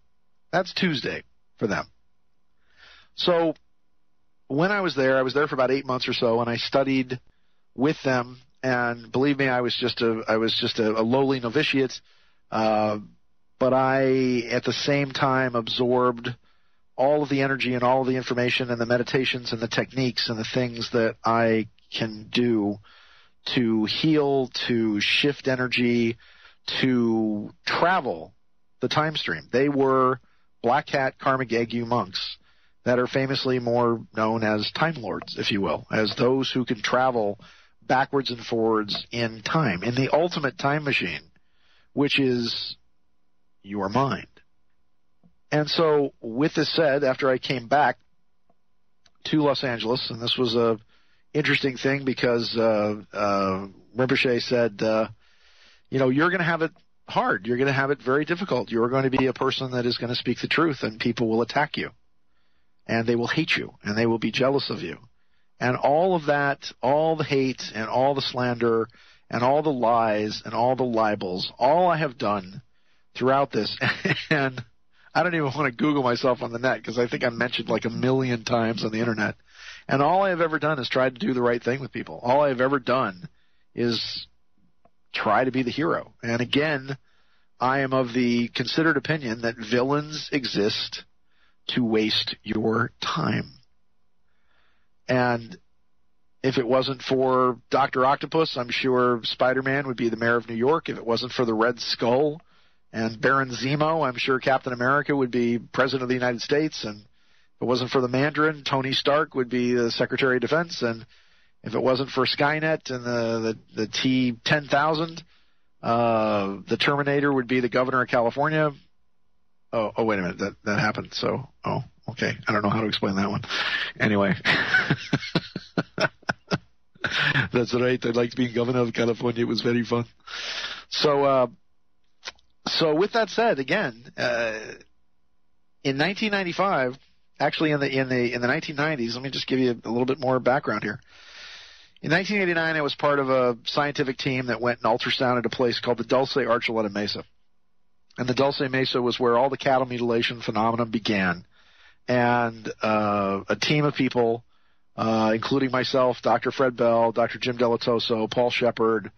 That's Tuesday for them. So when I was there for about 8 months or so, and I studied with them. And believe me, I was just a lowly novitiate. But I, at the same time, absorbed all of the energy and all of the information and the meditations and the techniques and the things that I can do to heal, to shift energy, to travel the time stream. They were Black Hat Karmic Agu monks that are famously more known as Time Lords, if you will, as those who can travel backwards and forwards in time, in the ultimate time machine, which is your mind. And so, with this said, after I came back to Los Angeles, and this was a interesting thing because Rinpoche said, you're going to have it hard. You're going to have it very difficult. You're going to be a person that is going to speak the truth, and people will attack you, and they will hate you, and they will be jealous of you. And all of that, all the hate and all the slander and all the lies and all the libels, all I have done throughout this, and I don't even want to Google myself on the net because I think I'm mentioned like 1 million times on the internet. And all I have ever done is tried to do the right thing with people. All I have ever done is try to be the hero. And again, I am of the considered opinion that villains exist to waste your time. And if it wasn't for Dr. Octopus, I'm sure Spider-Man would be the mayor of New York. If it wasn't for the Red Skull and Baron Zemo, I'm sure Captain America would be president of the United States. And if it wasn't for the Mandarin, Tony Stark would be the Secretary of Defense. And if it wasn't for Skynet and the T-10,000, the Terminator would be the governor of California. Oh, wait a minute. That happened. So, okay. I don't know how to explain that one. Anyway. That's right. I liked being governor of California. It was very fun. So with that said, again, in 1995, actually in the 1990s, let me just give you a little bit more background here. In 1989, I was part of a scientific team that went and ultrasounded a place called the Dulce Archuleta Mesa. And the Dulce Mesa was where all the cattle mutilation phenomenon began. And a team of people, including myself, Dr. Fred Bell, Dr. Jim Delatoso, Paul Shepard,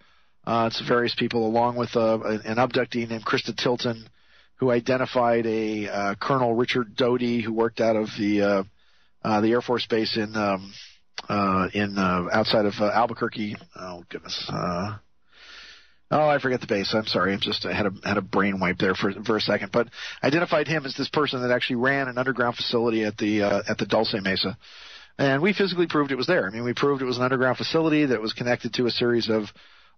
some various people, along with an abductee named Krista Tilton, who identified a Colonel Richard Doty, who worked out of the Air Force Base in outside of Albuquerque. Oh goodness. I forget the base. I'm sorry. I had a brain wipe there for a second, but identified him as this person that actually ran an underground facility at the Dulce Mesa. And we physically proved it was there. I mean, we proved it was an underground facility that was connected to a series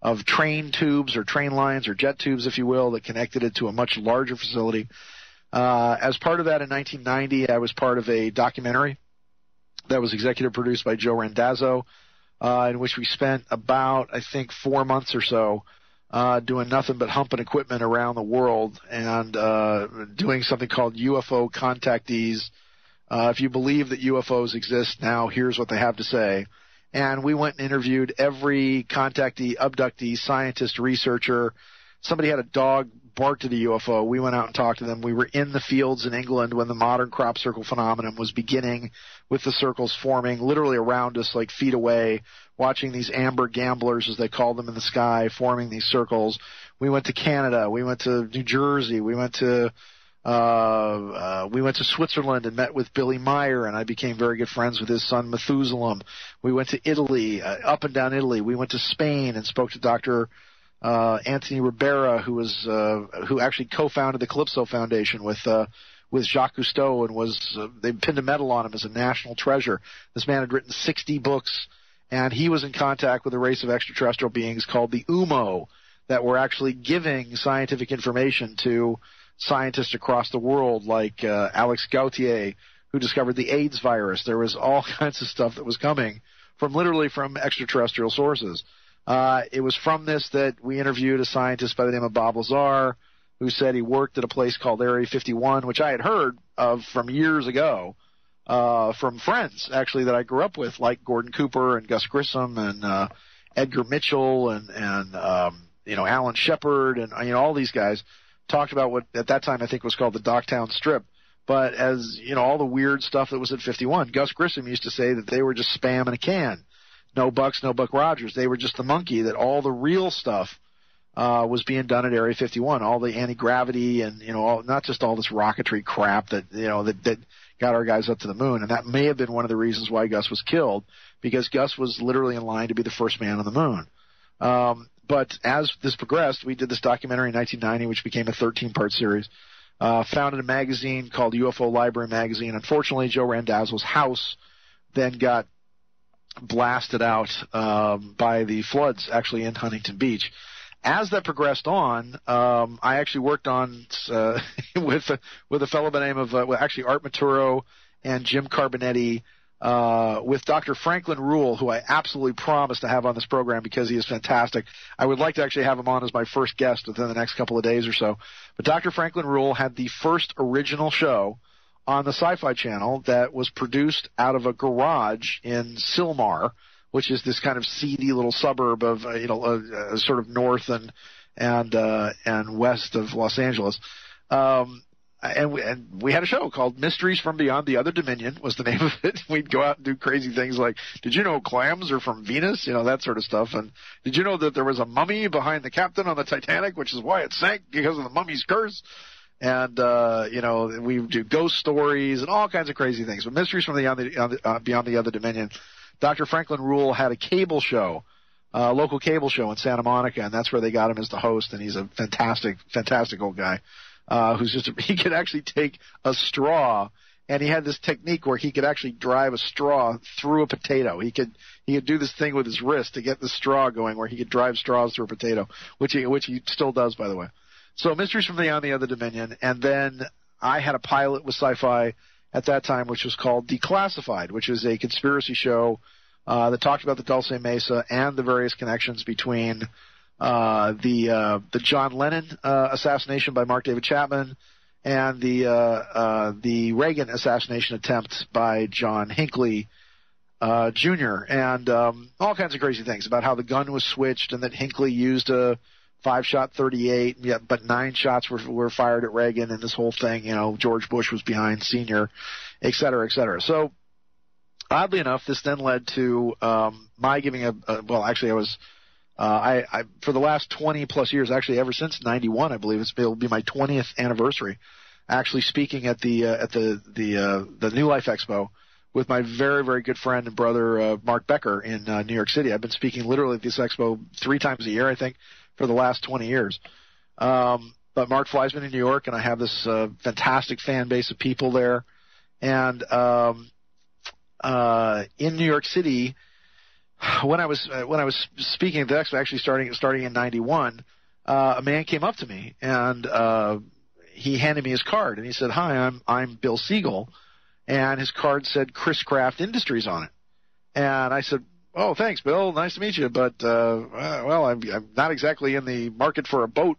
of train tubes or train lines or jet tubes, if you will, that connected it to a much larger facility. As part of that, in 1990, I was part of a documentary that was executive produced by Joe Randazzo, in which we spent about, I think, 4 months or so doing nothing but humping equipment around the world and doing something called UFO contactees. If you believe that UFOs exist now, here's what they have to say. And we went and interviewed every contactee, abductee, scientist, researcher. Somebody had a dog barked at a UFO. We went out and talked to them. We were in the fields in England when the modern crop circle phenomenon was beginning, with the circles forming literally around us, like feet away, watching these amber gamblers, as they called them, in the sky, forming these circles. We went to Canada. We went to New Jersey. We went to Switzerland and met with Billy Meyer, and I became very good friends with his son Methuselah. We went to Italy, up and down Italy. We went to Spain and spoke to Dr. Anthony Ribera, who actually co-founded the Calypso Foundation with Jacques Cousteau, and they pinned a medal on him as a national treasure. This man had written 60 books, and he was in contact with a race of extraterrestrial beings called the UMO that were actually giving scientific information to scientists across the world, like Alex Gautier, who discovered the AIDS virus. There was all kinds of stuff that was coming from extraterrestrial sources. It was from this that we interviewed a scientist by the name of Bob Lazar, who said he worked at a place called Area 51, which I had heard of from years ago, from friends, actually, that I grew up with, like Gordon Cooper and Gus Grissom and Edgar Mitchell and Alan Shepard and all these guys talked about what at that time I think was called the Dogtown Strip. But as all the weird stuff that was at 51, Gus Grissom used to say that they were just spam in a can. No Bucks, no Buck Rogers. They were just the monkey, that all the real stuff was being done at Area 51, all the anti-gravity and, not just all this rocketry crap that got our guys up to the moon. And that may have been one of the reasons why Gus was killed, because Gus was literally in line to be the first man on the moon. But as this progressed, we did this documentary in 1990, which became a 13-part series. founded a magazine called UFO Library Magazine. Unfortunately, Joe Randazzo's house then got blasted out by the floods actually in Huntington Beach. As that progressed on, I actually worked on with a fellow by the name of actually Art Maturo and Jim Carbonetti, with Dr. Franklin Rule, who I absolutely promised to have on this program because he is fantastic. I would like to actually have him on as my first guest within the next couple of days or so. But Dr. Franklin Rule had the first original show on the Sci-Fi Channel that was produced out of a garage in Sylmar, which is this kind of seedy little suburb of sort of north and west of Los Angeles. And we had a show called Mysteries from Beyond the Other Dominion was the name of it. We'd go out and do crazy things like, did you know clams are from Venus? That sort of stuff. And did you know that there was a mummy behind the captain on the Titanic, which is why it sank because of the mummy's curse? And, we do ghost stories and all kinds of crazy things. But Mysteries from Beyond the Other Dominion, Dr. Franklin Rule had a cable show, local cable show in Santa Monica, and that's where they got him as the host, and he's a fantastic, fantastic old guy. He could actually take a straw, and he had this technique where he could actually drive a straw through a potato. He could do this thing with his wrist to get the straw going where he could drive straws through a potato, which he still does, by the way. So Mysteries from Beyond the Other Dominion, and then I had a pilot with Sci-Fi at that time, which was called Declassified, which is a conspiracy show that talked about the Dulce Mesa and the various connections between the John Lennon assassination by Mark David Chapman and the Reagan assassination attempt by John Hinckley Jr. and all kinds of crazy things about how the gun was switched and that Hinckley used a 5-shot 38, but 9 shots were fired at Reagan, and this whole thing, George Bush was behind Senior, et cetera, et cetera. So oddly enough, this then led to my giving I was for the last 20 plus years, actually ever since 91, I believe it'll be my 20th anniversary, actually speaking at the New Life Expo with my very, very good friend and brother Mark Becker in New York City. I've been speaking literally at this expo 3 times a year, I think, for the last 20 years. But Mark flies me to New York, and I have this fantastic fan base of people there. And in New York City, when I was speaking at the expo, actually starting in 91, a man came up to me and he handed me his card, and he said, "Hi, I'm Bill Siegel," and his card said Chris Craft Industries on it. And I said, "Oh, thanks, Bill. Nice to meet you, but I'm not exactly in the market for a boat.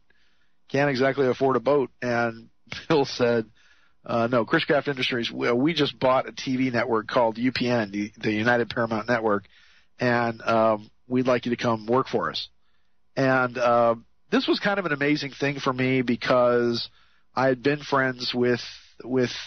Can't exactly afford a boat." And Bill said, "No, Chris Craft Industries. We just bought a TV network called UPN, the United Paramount Network, and we'd like you to come work for us." And this was kind of an amazing thing for me because I had been friends with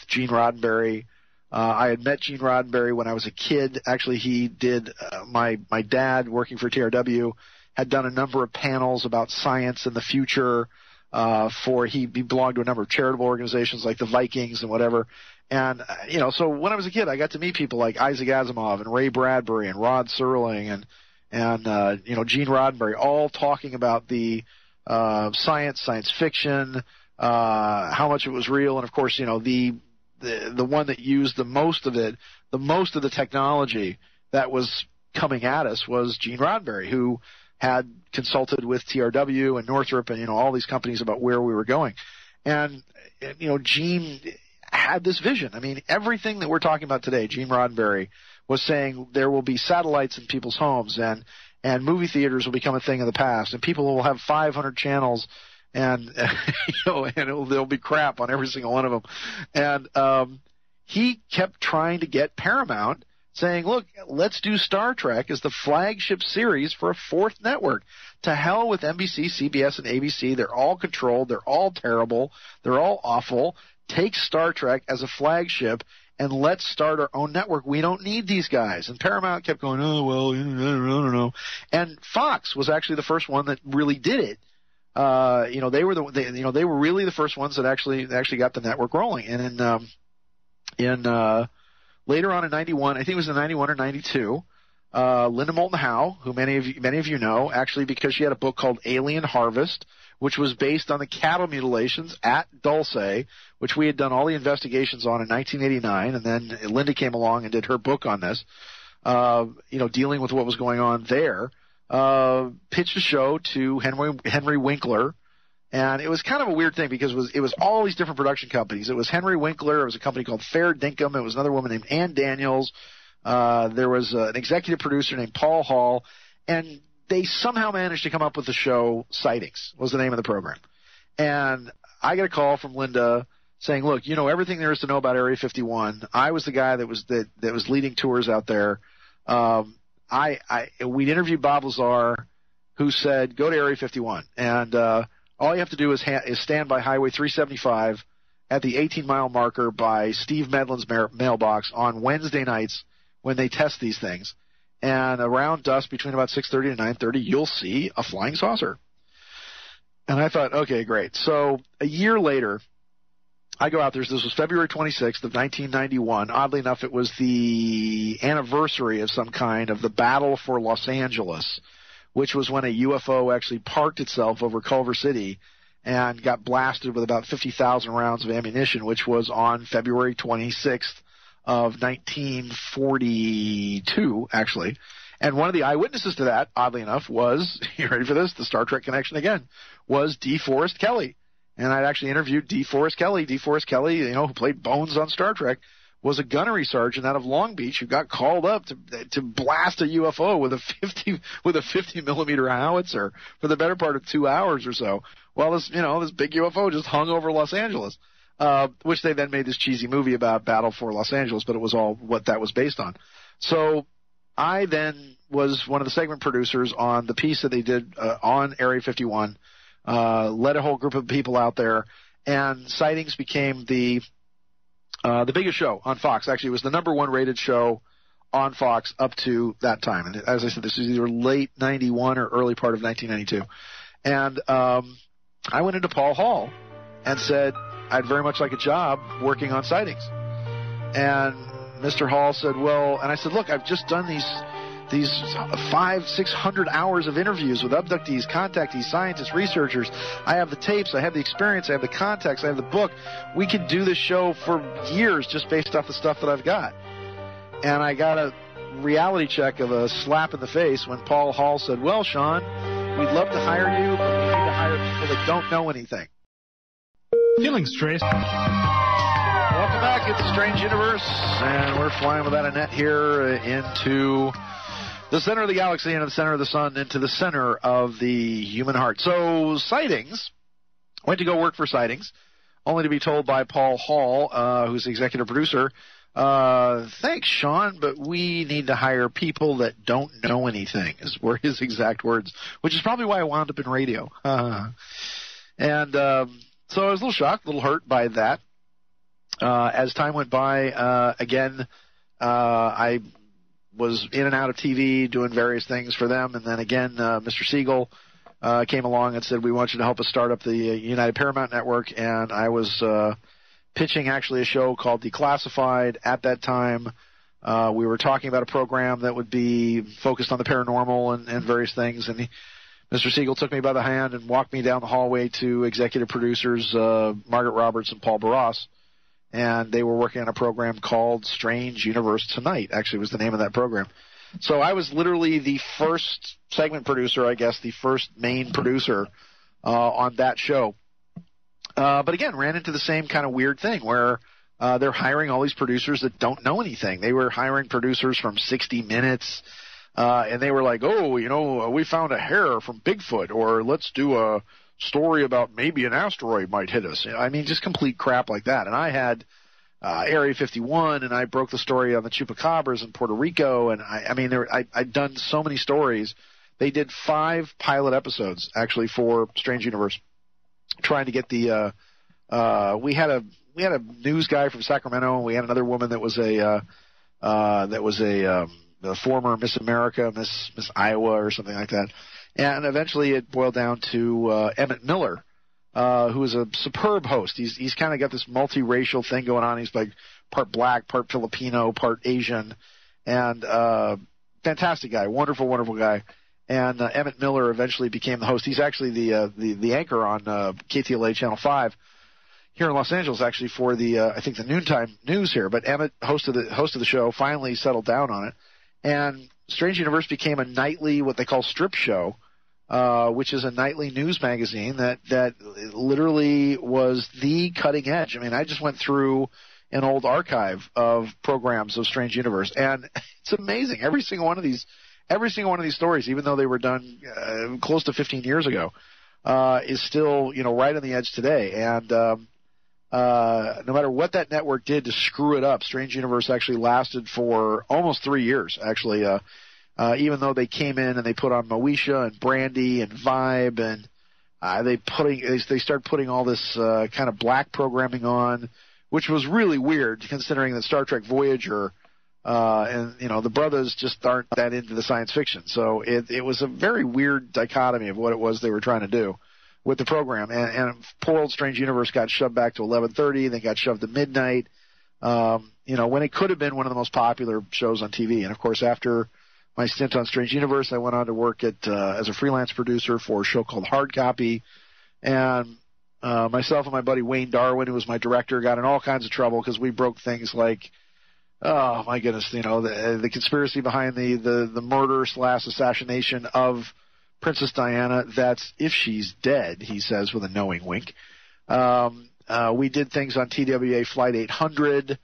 Gene Roddenberry. I had met Gene Roddenberry when I was a kid. Actually, he did my dad, working for TRW, had done a number of panels about science and the future. He belonged to a number of charitable organizations like the Vikings and whatever. And, so when I was a kid, I got to meet people like Isaac Asimov and Ray Bradbury and Rod Serling and Gene Roddenberry, all talking about the science fiction, how much it was real. And, of course, the one that used the most of the technology that was coming at us was Gene Roddenberry, who had consulted with TRW and Northrop and, all these companies about where we were going. And, Gene had this vision. I mean, everything that we're talking about today, Gene Roddenberry was saying there will be satellites in people's homes and movie theaters will become a thing of the past, and people will have 500 channels and there'll be crap on every single one of them. And he kept trying to get Paramount saying, "Look, let's do Star Trek as the flagship series for a 4th network. To hell with NBC, CBS, and ABC. They're all controlled. They're all terrible. They're all awful. Take Star Trek as a flagship and let's start our own network. We don't need these guys." And Paramount kept going, "Oh, well, I don't know." And Fox was actually the first one that really did it. They were really the first ones that actually got the network rolling. And in later on in 91, I think it was in 91 or 92, Linda Moulton Howe, who many of you know, actually because she had a book called Alien Harvest, which was based on the cattle mutilations at Dulce, which we had done all the investigations on in 1989, and then Linda came along and did her book on this, dealing with what was going on there. Pitched a show to Henry Winkler, and it was kind of a weird thing because it was all these different production companies. It was Henry Winkler, it was a company called Fair Dinkum, it was another woman named Ann Daniels, there was an executive producer named Paul Hall, and they somehow managed to come up with the show Sightings, was the name of the program. And I got a call from Linda saying, look, you know everything there is to know about Area 51. I was the guy that was leading tours out there. We'd interviewed Bob Lazar, who said, go to Area 51. And all you have to do is stand by Highway 375 at the 18-mile marker by Steve Medlin's mailbox on Wednesday nights when they test these things. And around dusk, between about 6:30 and 9:30, you'll see a flying saucer. And I thought, okay, great. So a year later, I go out there. This was February 26th of 1991. Oddly enough, it was the anniversary of some kind of the Battle for Los Angeles, which was when a UFO actually parked itself over Culver City and got blasted with about 50,000 rounds of ammunition, which was on February 26th of 1942, actually. And one of the eyewitnesses to that, oddly enough, was, you ready for this, the Star Trek connection again, was DeForest Kelley. And I'd actually interviewed DeForest Kelley. DeForest Kelley, who played Bones on Star Trek, was a gunnery sergeant out of Long Beach who got called up to blast a UFO with a 50 millimeter howitzer for the better part of 2 hours or so. Well, this big UFO just hung over Los Angeles, which they then made this cheesy movie about Battle for Los Angeles, but it was all what that was based on. So I then was one of the segment producers on the piece that they did on Area 51. Led a whole group of people out there, and Sightings became the biggest show on Fox. Actually, it was the number one rated show on Fox up to that time. And as I said, this was either late 91 or early part of 1992. And I went into Paul Hall and said, I'd very much like a job working on Sightings. And Mr. Hall said, well, and I said, look, I've just done these 500-600 hours of interviews with abductees, contactees, scientists, researchers. I have the tapes, I have the experience, I have the contacts, I have the book. We could do this show for years just based off the stuff that I've got. And I got a reality check of a slap in the face when Paul Hall said, well, Sean, we'd love to hire you, but we need to hire people that don't know anything. Feeling stressed. Welcome back. It's a Strange Universe, and we're flying without a net here into the center of the galaxy, into the center of the sun, into the center of the human heart. So Sightings, went to go work for Sightings, only to be told by Paul Hall, who's the executive producer, thanks, Sean, but we need to hire people that don't know anything, were his exact words, which is probably why I wound up in radio. And so I was a little shocked, a little hurt by that. As time went by, again, I was in and out of TV doing various things for them. And then again, Mr. Siegel came along and said, we want you to help us start up the United Paramount Network. And I was pitching actually a show called Declassified at that time. We were talking about a program that would be focused on the paranormal and various things. And Mr. Siegel took me by the hand and walked me down the hallway to executive producers Margaret Roberts and Paul Barras. And they were working on a program called Strange Universe Tonight, actually was the name of that program. So I was literally the first segment producer, I guess, the first main producer on that show. But again, ran into the same kind of weird thing where they're hiring all these producers that don't know anything. They were hiring producers from 60 Minutes, and they were like, oh, we found a hair from Bigfoot, or let's do a story about maybe an asteroid might hit us. I mean, just complete crap like that. And I had Area 51, and I broke the story on the Chupacabras in Puerto Rico, and I'd done so many stories. They did 5 pilot episodes actually for Strange Universe, trying to get the we had a news guy from Sacramento, and we had another woman that was a former Miss America, Miss Iowa or something like that. And eventually it boiled down to Emmett Miller, who is a superb host. He's kind of got this multiracial thing going on. He's like part black, part Filipino, part Asian, and fantastic guy, wonderful, wonderful guy. And Emmett Miller eventually became the host. He's actually the anchor on KTLA Channel 5 here in Los Angeles, actually, for the I think the noontime news here. But Emmett hosted the show, finally settled down on it, and Strange Universe became a nightly, what they call strip show, which is a nightly news magazine that literally was the cutting edge. I mean, I just went through an old archive of programs of Strange Universe, and it's amazing. Every single one of these stories, even though they were done close to 15 years ago, is still, right on the edge today. And no matter what that network did to screw it up, Strange Universe actually lasted for almost 3 years, actually, even though they came in and they put on Moesha and Brandy and Vibe, and they started putting all this kind of black programming on, which was really weird considering that Star Trek Voyager and the brothers just aren't that into the science fiction. So it was a very weird dichotomy of what it was they were trying to do with the program. And poor old Strange Universe got shoved back to 11:30, then got shoved to midnight, when it could have been one of the most popular shows on TV. And, of course, after my stint on Strange Universe, I went on to work as a freelance producer for a show called Hard Copy. And myself and my buddy Wayne Darwin, who was my director, got in all kinds of trouble because we broke things like, oh my goodness, the conspiracy behind the murder / assassination of Princess Diana. That's if she's dead, he says with a knowing wink. We did things on TWA Flight 800,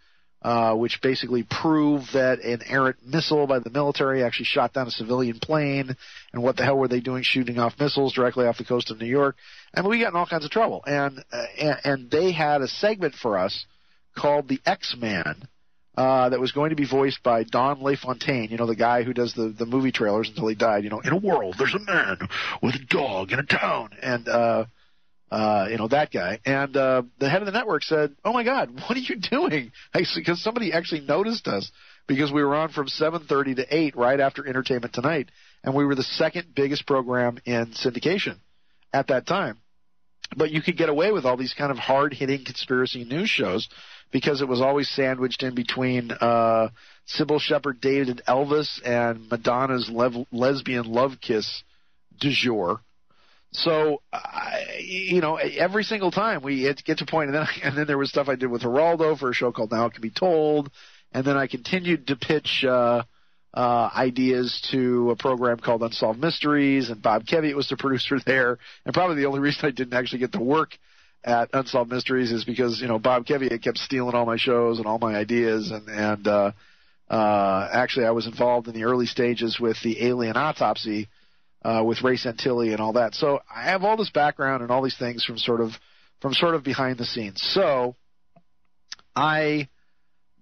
which basically proved that an errant missile by the military actually shot down a civilian plane, and what the hell were they doing shooting off missiles directly off the coast of New York? I mean, we got in all kinds of trouble. And they had a segment for us called The X-Man that was going to be voiced by Don LaFontaine, the guy who does the movie trailers until he died. In a world, there's a man with a dog in a town. And, that guy. And the head of the network said, oh, my God, what are you doing? Because somebody actually noticed us because we were on from 7:30 to 8 right after Entertainment Tonight, and we were the second biggest program in syndication at that time. But you could get away with all these kind of hard-hitting conspiracy news shows because it was always sandwiched in between Sybil Shepherd dated Elvis and Madonna's lesbian love kiss du jour. So, every single time we had to get to a point, and then there was stuff I did with Geraldo for a show called Now It Can Be Told, and then I continued to pitch ideas to a program called Unsolved Mysteries, and Bob Kevitt was the producer there. And probably the only reason I didn't actually get to work at Unsolved Mysteries is because, Bob Kevitt kept stealing all my shows and all my ideas, and actually I was involved in the early stages with the Alien Autopsy with Ray Santilli and all that. So I have all this background and all these things from sort of behind the scenes. So I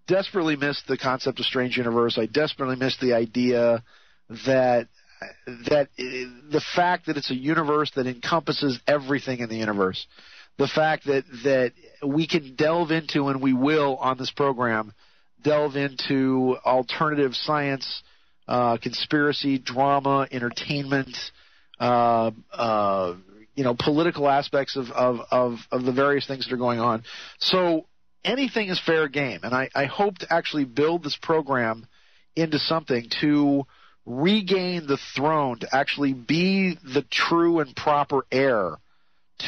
desperately missed the concept of Strange Universe. I desperately missed the idea that the fact that it's a universe that encompasses everything in the universe, the fact that we can delve into, and we will on this program, delve into alternative science, conspiracy, drama, entertainment, political aspects of the various things that are going on. So anything is fair game, and I hope to actually build this program into something to regain the throne, to actually be the true and proper heir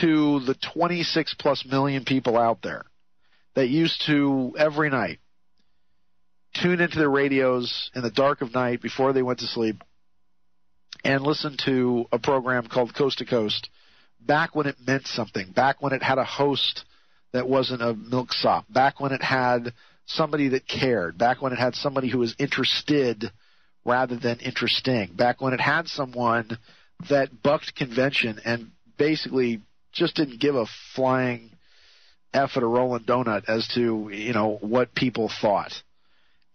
to the 26+ million people out there that used to every night tune into their radios in the dark of night before they went to sleep and listen to a program called Coast to Coast, back when it meant something, back when it had a host that wasn't a milksop, back when it had somebody that cared, back when it had somebody who was interested rather than interesting, back when it had someone that bucked convention and basically just didn't give a flying F at a rolling donut as to, what people thought.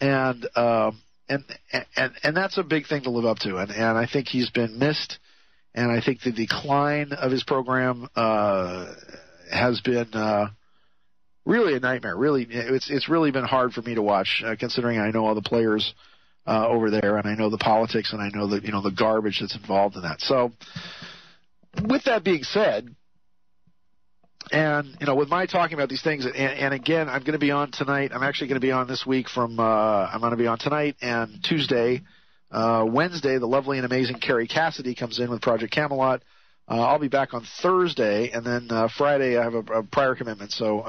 And that's a big thing to live up to. And I think he's been missed, and I think the decline of his program has been really a nightmare. Really, it's really been hard for me to watch, considering I know all the players over there, and I know the politics, and I know the garbage that's involved in that. So, with that being said, and with my talking about these things, and again, I'm going to be on tonight. I'm actually going to be on this week I'm going to be on tonight and Tuesday Wednesday, the lovely and amazing Carrie Cassidy comes in with Project Camelot. I'll be back on Thursday, and then Friday I have a prior commitment, so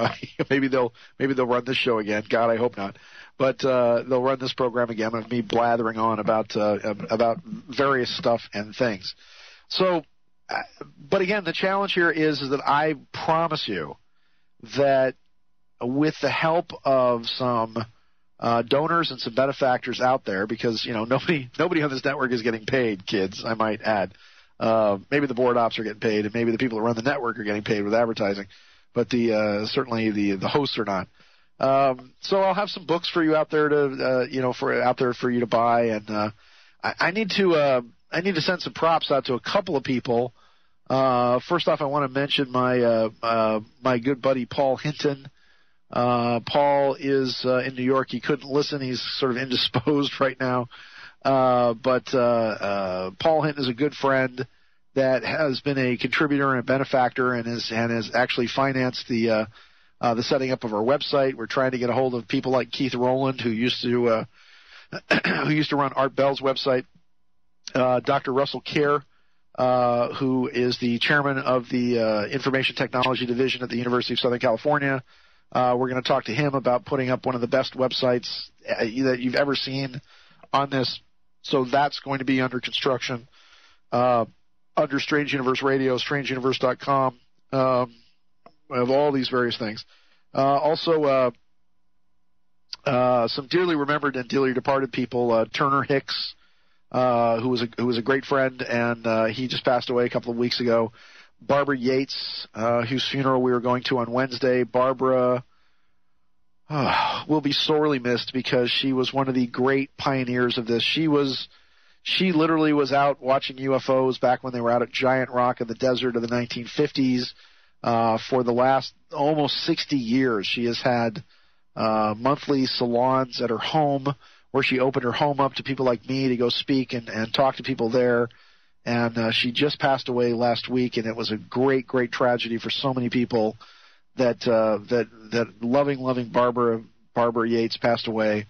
maybe they'll run this show again. God, I hope not. But they'll run this program again with me blathering on about various stuff and things. So, but again, the challenge here is that I promise you that with the help of some donors and some benefactors out there, because nobody on this network is getting paid, kids, I might add. Maybe the board ops are getting paid, and maybe the people that run the network are getting paid with advertising, but certainly the hosts are not. So I'll have some books for you out there for you to buy, and I need to send some props out to a couple of people. First off, I want to mention my good buddy Paul Hinton. Paul is in New York. He couldn't listen. He's sort of indisposed right now. But Paul Hinton is a good friend that has been a contributor and a benefactor and has actually financed the setting up of our website. We're trying to get a hold of people like Keith Rowland, who used to run Art Bell's website. Dr. Russell Kerr, who is the chairman of the Information Technology Division at the University of Southern California. We're going to talk to him about putting up one of the best websites that you've ever seen on this. So that's going to be under construction under Strange Universe Radio, strangeuniverse.com, of all these various things. Also, some dearly remembered and dearly departed people, Turner Hicks, who was a great friend, and he just passed away a couple of weeks ago. Barbara Yates, whose funeral we were going to on Wednesday. Barbara will be sorely missed because she was one of the great pioneers of this. She literally was out watching UFOs back when they were out at Giant Rock in the desert of the 1950s. For the last almost 60 years, she has had monthly salons at her home where she opened her home up to people like me to go speak and talk to people there. And she just passed away last week, and it was a great, great tragedy for so many people that loving Barbara Yates passed away.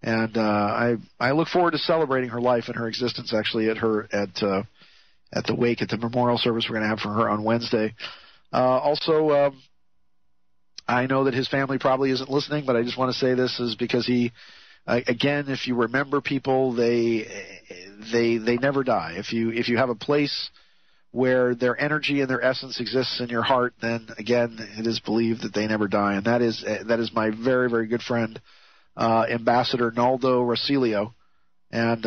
And I look forward to celebrating her life and her existence actually at the wake, at the memorial service we're going to have for her on Wednesday. Also, I know that his family probably isn't listening, but I just want to say this is because he, again, if you remember people, they never die. If you have a place where their energy and their essence exists in your heart, then again, it is believed that they never die. And that is my very, very good friend, Ambassador Naldo Rosilio. And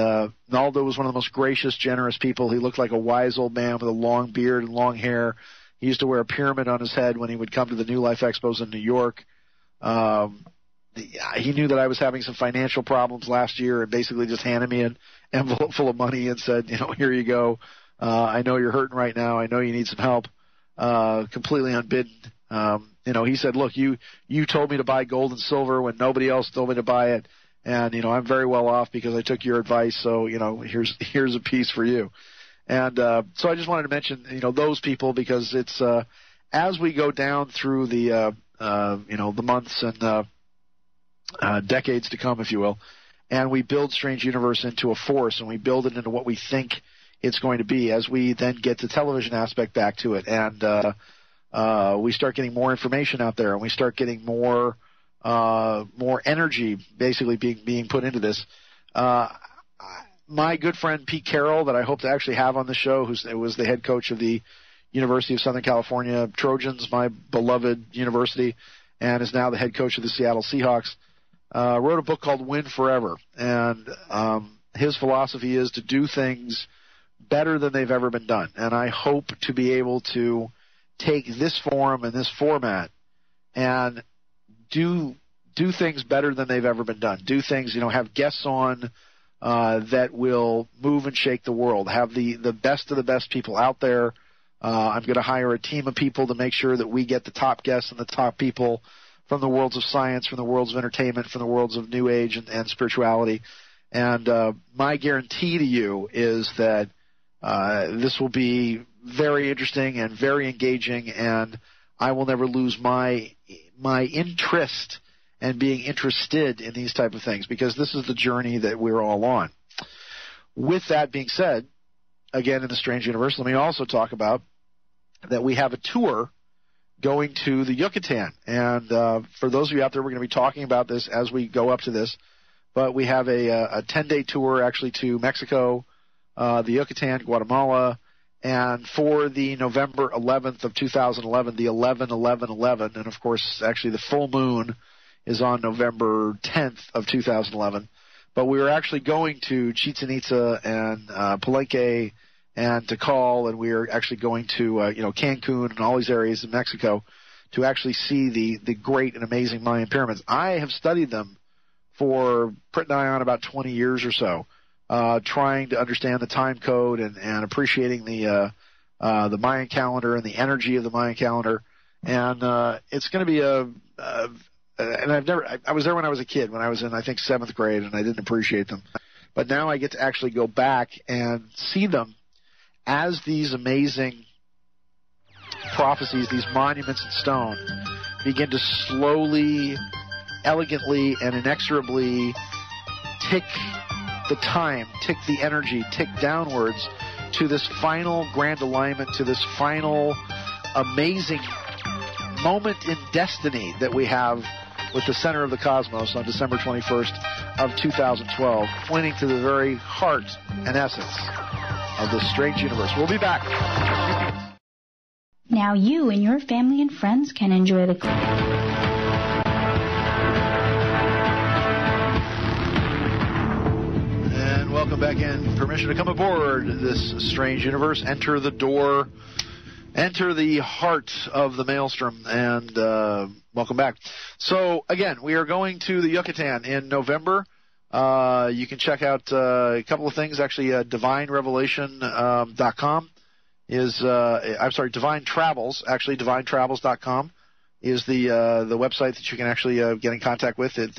Naldo was one of the most gracious, generous people. He looked like a wise old man with a long beard and long hair. He used to wear a pyramid on his head when he would come to the New Life Expos in New York. He knew that I was having some financial problems last year and basically just handed me an envelope full of money and said, here you go. I know you're hurting right now. I know you need some help. Completely unbidden. He said, look, you told me to buy gold and silver when nobody else told me to buy it. And, I'm very well off because I took your advice. So, here's a piece for you. And so I just wanted to mention, those people because it's as we go down through the months and decades to come, if you will, and we build Strange Universe into a force and we build it into what we think it's going to be as we then get the television aspect back to it. And we start getting more information out there and we start getting more energy basically being put into this. My good friend Pete Carroll, that I hope to actually have on the show, who was the head coach of the University of Southern California Trojans, my beloved university, and is now the head coach of the Seattle Seahawks, wrote a book called Win Forever. And his philosophy is to do things better than they've ever been done. And I hope to be able to take this forum and this format and do things better than they've ever been done. Do things, have guests on that will move and shake the world. Have the best of the best people out there. I'm going to hire a team of people to make sure that we get the top guests and the top people from the worlds of science, from the worlds of entertainment, from the worlds of New Age and spirituality. And my guarantee to you is that this will be very interesting and very engaging, and I will never lose my interest and being interested in these type of things because this is the journey that we're all on. With that being said, again, in the Strange Universe, let me also talk about that we have a tour going to the Yucatan. And for those of you out there, we're going to be talking about this as we go up to this. But we have a 10-day tour actually to Mexico, the Yucatan, Guatemala, and for the November 11th of 2011, the 11/11/11, and of course, actually the full moon is on November 10th of 2011. But we are actually going to Chichen Itza and Palenque and Tikal, and we are actually going to Cancun and all these areas in Mexico to actually see the great and amazing Mayan pyramids. I have studied them for pretty nigh on about 20 years or so, trying to understand the time code and appreciating the Mayan calendar and the energy of the Mayan calendar. And it's going to be and I was there when I was a kid, when I was in, I think, 7th grade, and I didn't appreciate them. But now I get to actually go back and see them as these amazing prophecies, these monuments in stone, begin to slowly, elegantly, and inexorably tick the time, tick the energy, tick downwards to this final grand alignment, to this final amazing moment in destiny that we have with the center of the cosmos on December 21st of 2012, pointing to the very heart and essence of this strange universe. We'll be back. Now you and your family and friends can enjoy the... And welcome back in. Permission to come aboard this strange universe. Enter the door. Enter the heart of the maelstrom, and welcome back. So, again, we are going to the Yucatan in November. You can check out a couple of things. Actually, DivineRevelation.com is, I'm sorry, Divine Travels. Actually, DivineTravels.com is the website that you can actually get in contact with. It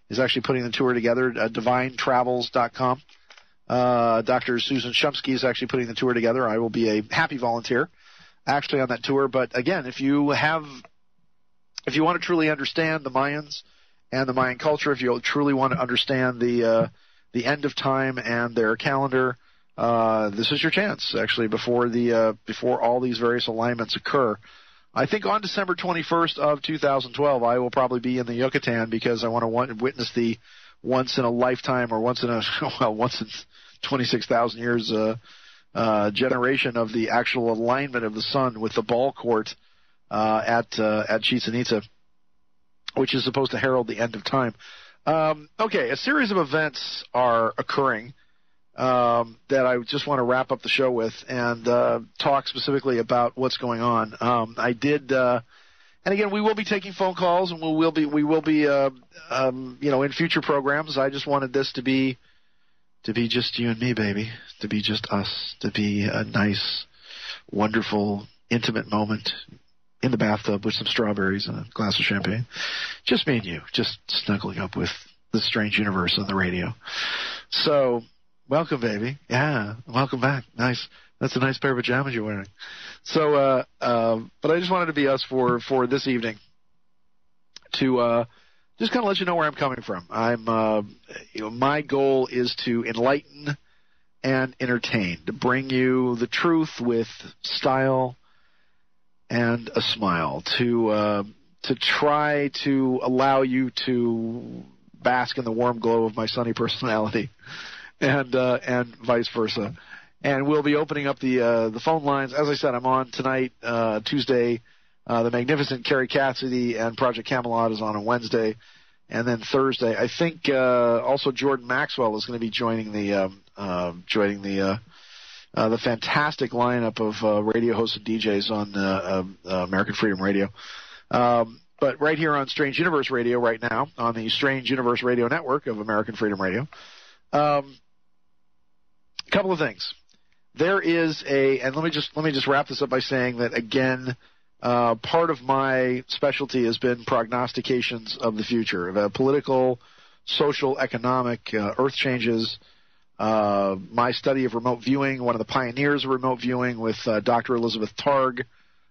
is actually putting the tour together. DivineTravels.com. Dr. Susan Shumsky is actually putting the tour together. I will be a happy volunteer actually on that tour. But again, if you want to truly understand the Mayans and the Mayan culture, if you truly want to understand the end of time and their calendar, this is your chance actually before all these various alignments occur. I think on December 21st of 2012, I will probably be in the Yucatan because I want to witness the once in a lifetime or once in 26,000 years generation of the actual alignment of the sun with the ball court at Chichen Itza, which is supposed to herald the end of time. Okay, a series of events are occurring that I just want to wrap up the show with and talk specifically about what's going on. I did, and again, we will be taking phone calls, and we will be in future programs. I just wanted this to be just you and me, baby, to be just us, to be a nice, wonderful, intimate moment in the bathtub with some strawberries and a glass of champagne. Just me and you, just snuggling up with the strange universe on the radio. So, welcome, baby. Yeah, welcome back. Nice. That's a nice pair of pajamas you're wearing. So, but I just wanted to be us for this evening to just kind of let you know where I'm coming from. My goal is to enlighten and entertain, to bring you the truth with style and a smile, to try to allow you to bask in the warm glow of my sunny personality, and vice versa. And we'll be opening up the phone lines. As I said, I'm on tonight, Tuesday. The magnificent Carrie Cassidy and Project Camelot is on Wednesday, and then Thursday, I think also Jordan Maxwell is going to be joining the fantastic lineup of radio hosts and DJs on American Freedom Radio. But right here on Strange Universe Radio right now, on the Strange Universe Radio Network of American Freedom Radio, a couple of things. There is and let me just wrap this up by saying that again, part of my specialty has been prognostications of the future, of political, social, economic, earth changes. My study of remote viewing, one of the pioneers of remote viewing with Dr. Elizabeth Targ,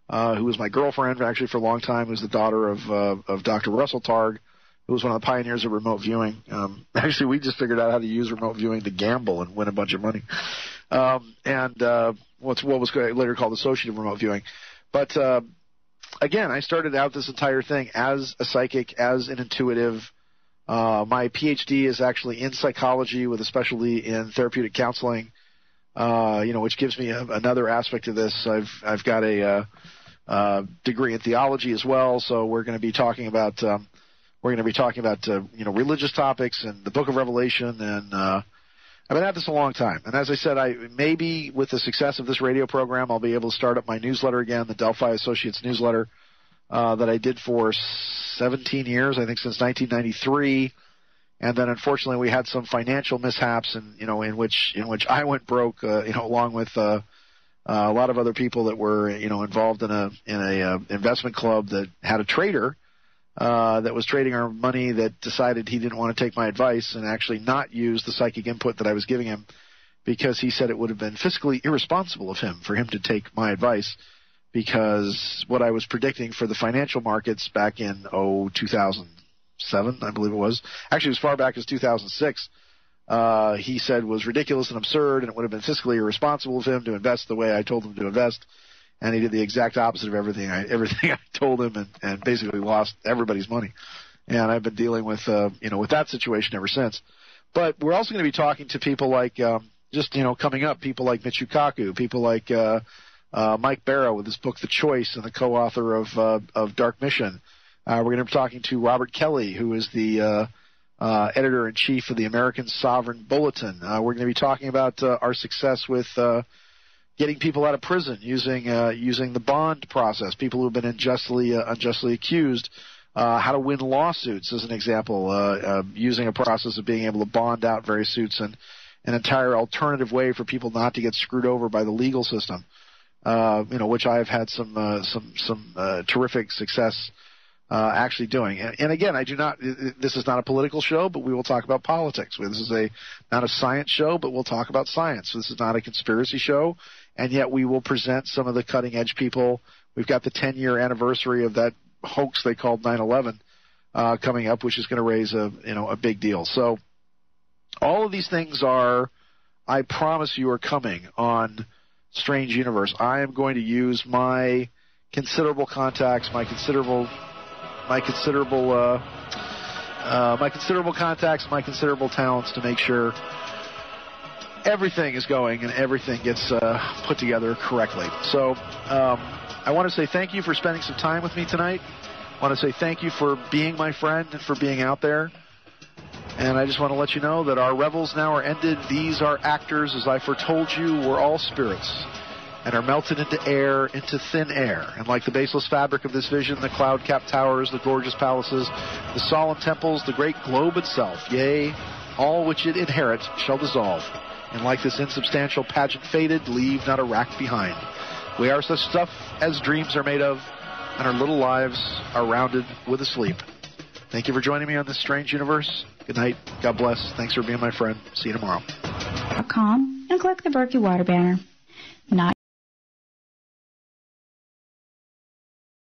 who was my girlfriend actually for a long time, who's the daughter of Dr. Russell Targ, who was one of the pioneers of remote viewing. Actually, we just figured out how to use remote viewing to gamble and win a bunch of money. What was later called associative remote viewing. But again, I started out this entire thing as a psychic, as an intuitive. My PhD is actually in psychology with a specialty in therapeutic counseling, which gives me another aspect of this. I've got a degree in theology as well, so we're going to be talking about religious topics and the Book of Revelation, and I've been at this a long time. And as I said, maybe with the success of this radio program, I'll be able to start up my newsletter again, the Delphi Associates newsletter that I did for 17 years, I think since 1993. And then unfortunately we had some financial mishaps, and in which I went broke, along with a lot of other people that were involved in a investment club that had a trader that was trading our money that decided he didn't want to take my advice and actually not use the psychic input that I was giving him, because he said it would have been fiscally irresponsible of him for him to take my advice, because what I was predicting for the financial markets back in 2007, I believe it was, actually as far back as 2006, he said was ridiculous and absurd, and it would have been fiscally irresponsible of him to invest the way I told him to invest. And he did the exact opposite of everything I told him, and basically lost everybody's money. And I've been dealing with with that situation ever since. But we're also going to be talking to people like coming up, people like Michio Kaku, people like Mike Barrow with his book The Choice, and the co-author of Dark Mission. We're going to be talking to Robert Kelly, who is the editor-in-chief of the American Sovereign Bulletin. We're going to be talking about our success with getting people out of prison using the bond process, people who have been unjustly accused, how to win lawsuits as an example, using a process of being able to bond out various suits, and an entire alternative way for people not to get screwed over by the legal system, which I have had some terrific success actually doing. And again, this is not a political show, but we will talk about politics. This is not a science show, but we'll talk about science. This is not a conspiracy show, and yet we will present some of the cutting-edge people. We've got the 10-year anniversary of that hoax they called 9/11 coming up, which is going to raise a big deal. So all of these things I promise you, are coming on Strange Universe. I am going to use my considerable contacts, my considerable talents to make sure everything is going and everything gets put together correctly. So I want to say thank you for spending some time with me tonight. I want to say thank you for being my friend and for being out there. And I just want to let you know that our revels now are ended. These are actors, as I foretold you, we're all spirits, and are melted into air, into thin air. And like the baseless fabric of this vision, the cloud-capped towers, the gorgeous palaces, the solemn temples, the great globe itself, yea, all which it inherit shall dissolve. And like this insubstantial pageant faded, leave not a rack behind. We are such stuff as dreams are made of, and our little lives are rounded with a sleep. Thank you for joining me on this strange universe. Good night. God bless. Thanks for being my friend. See you tomorrow. .com and click the Berkey Water banner.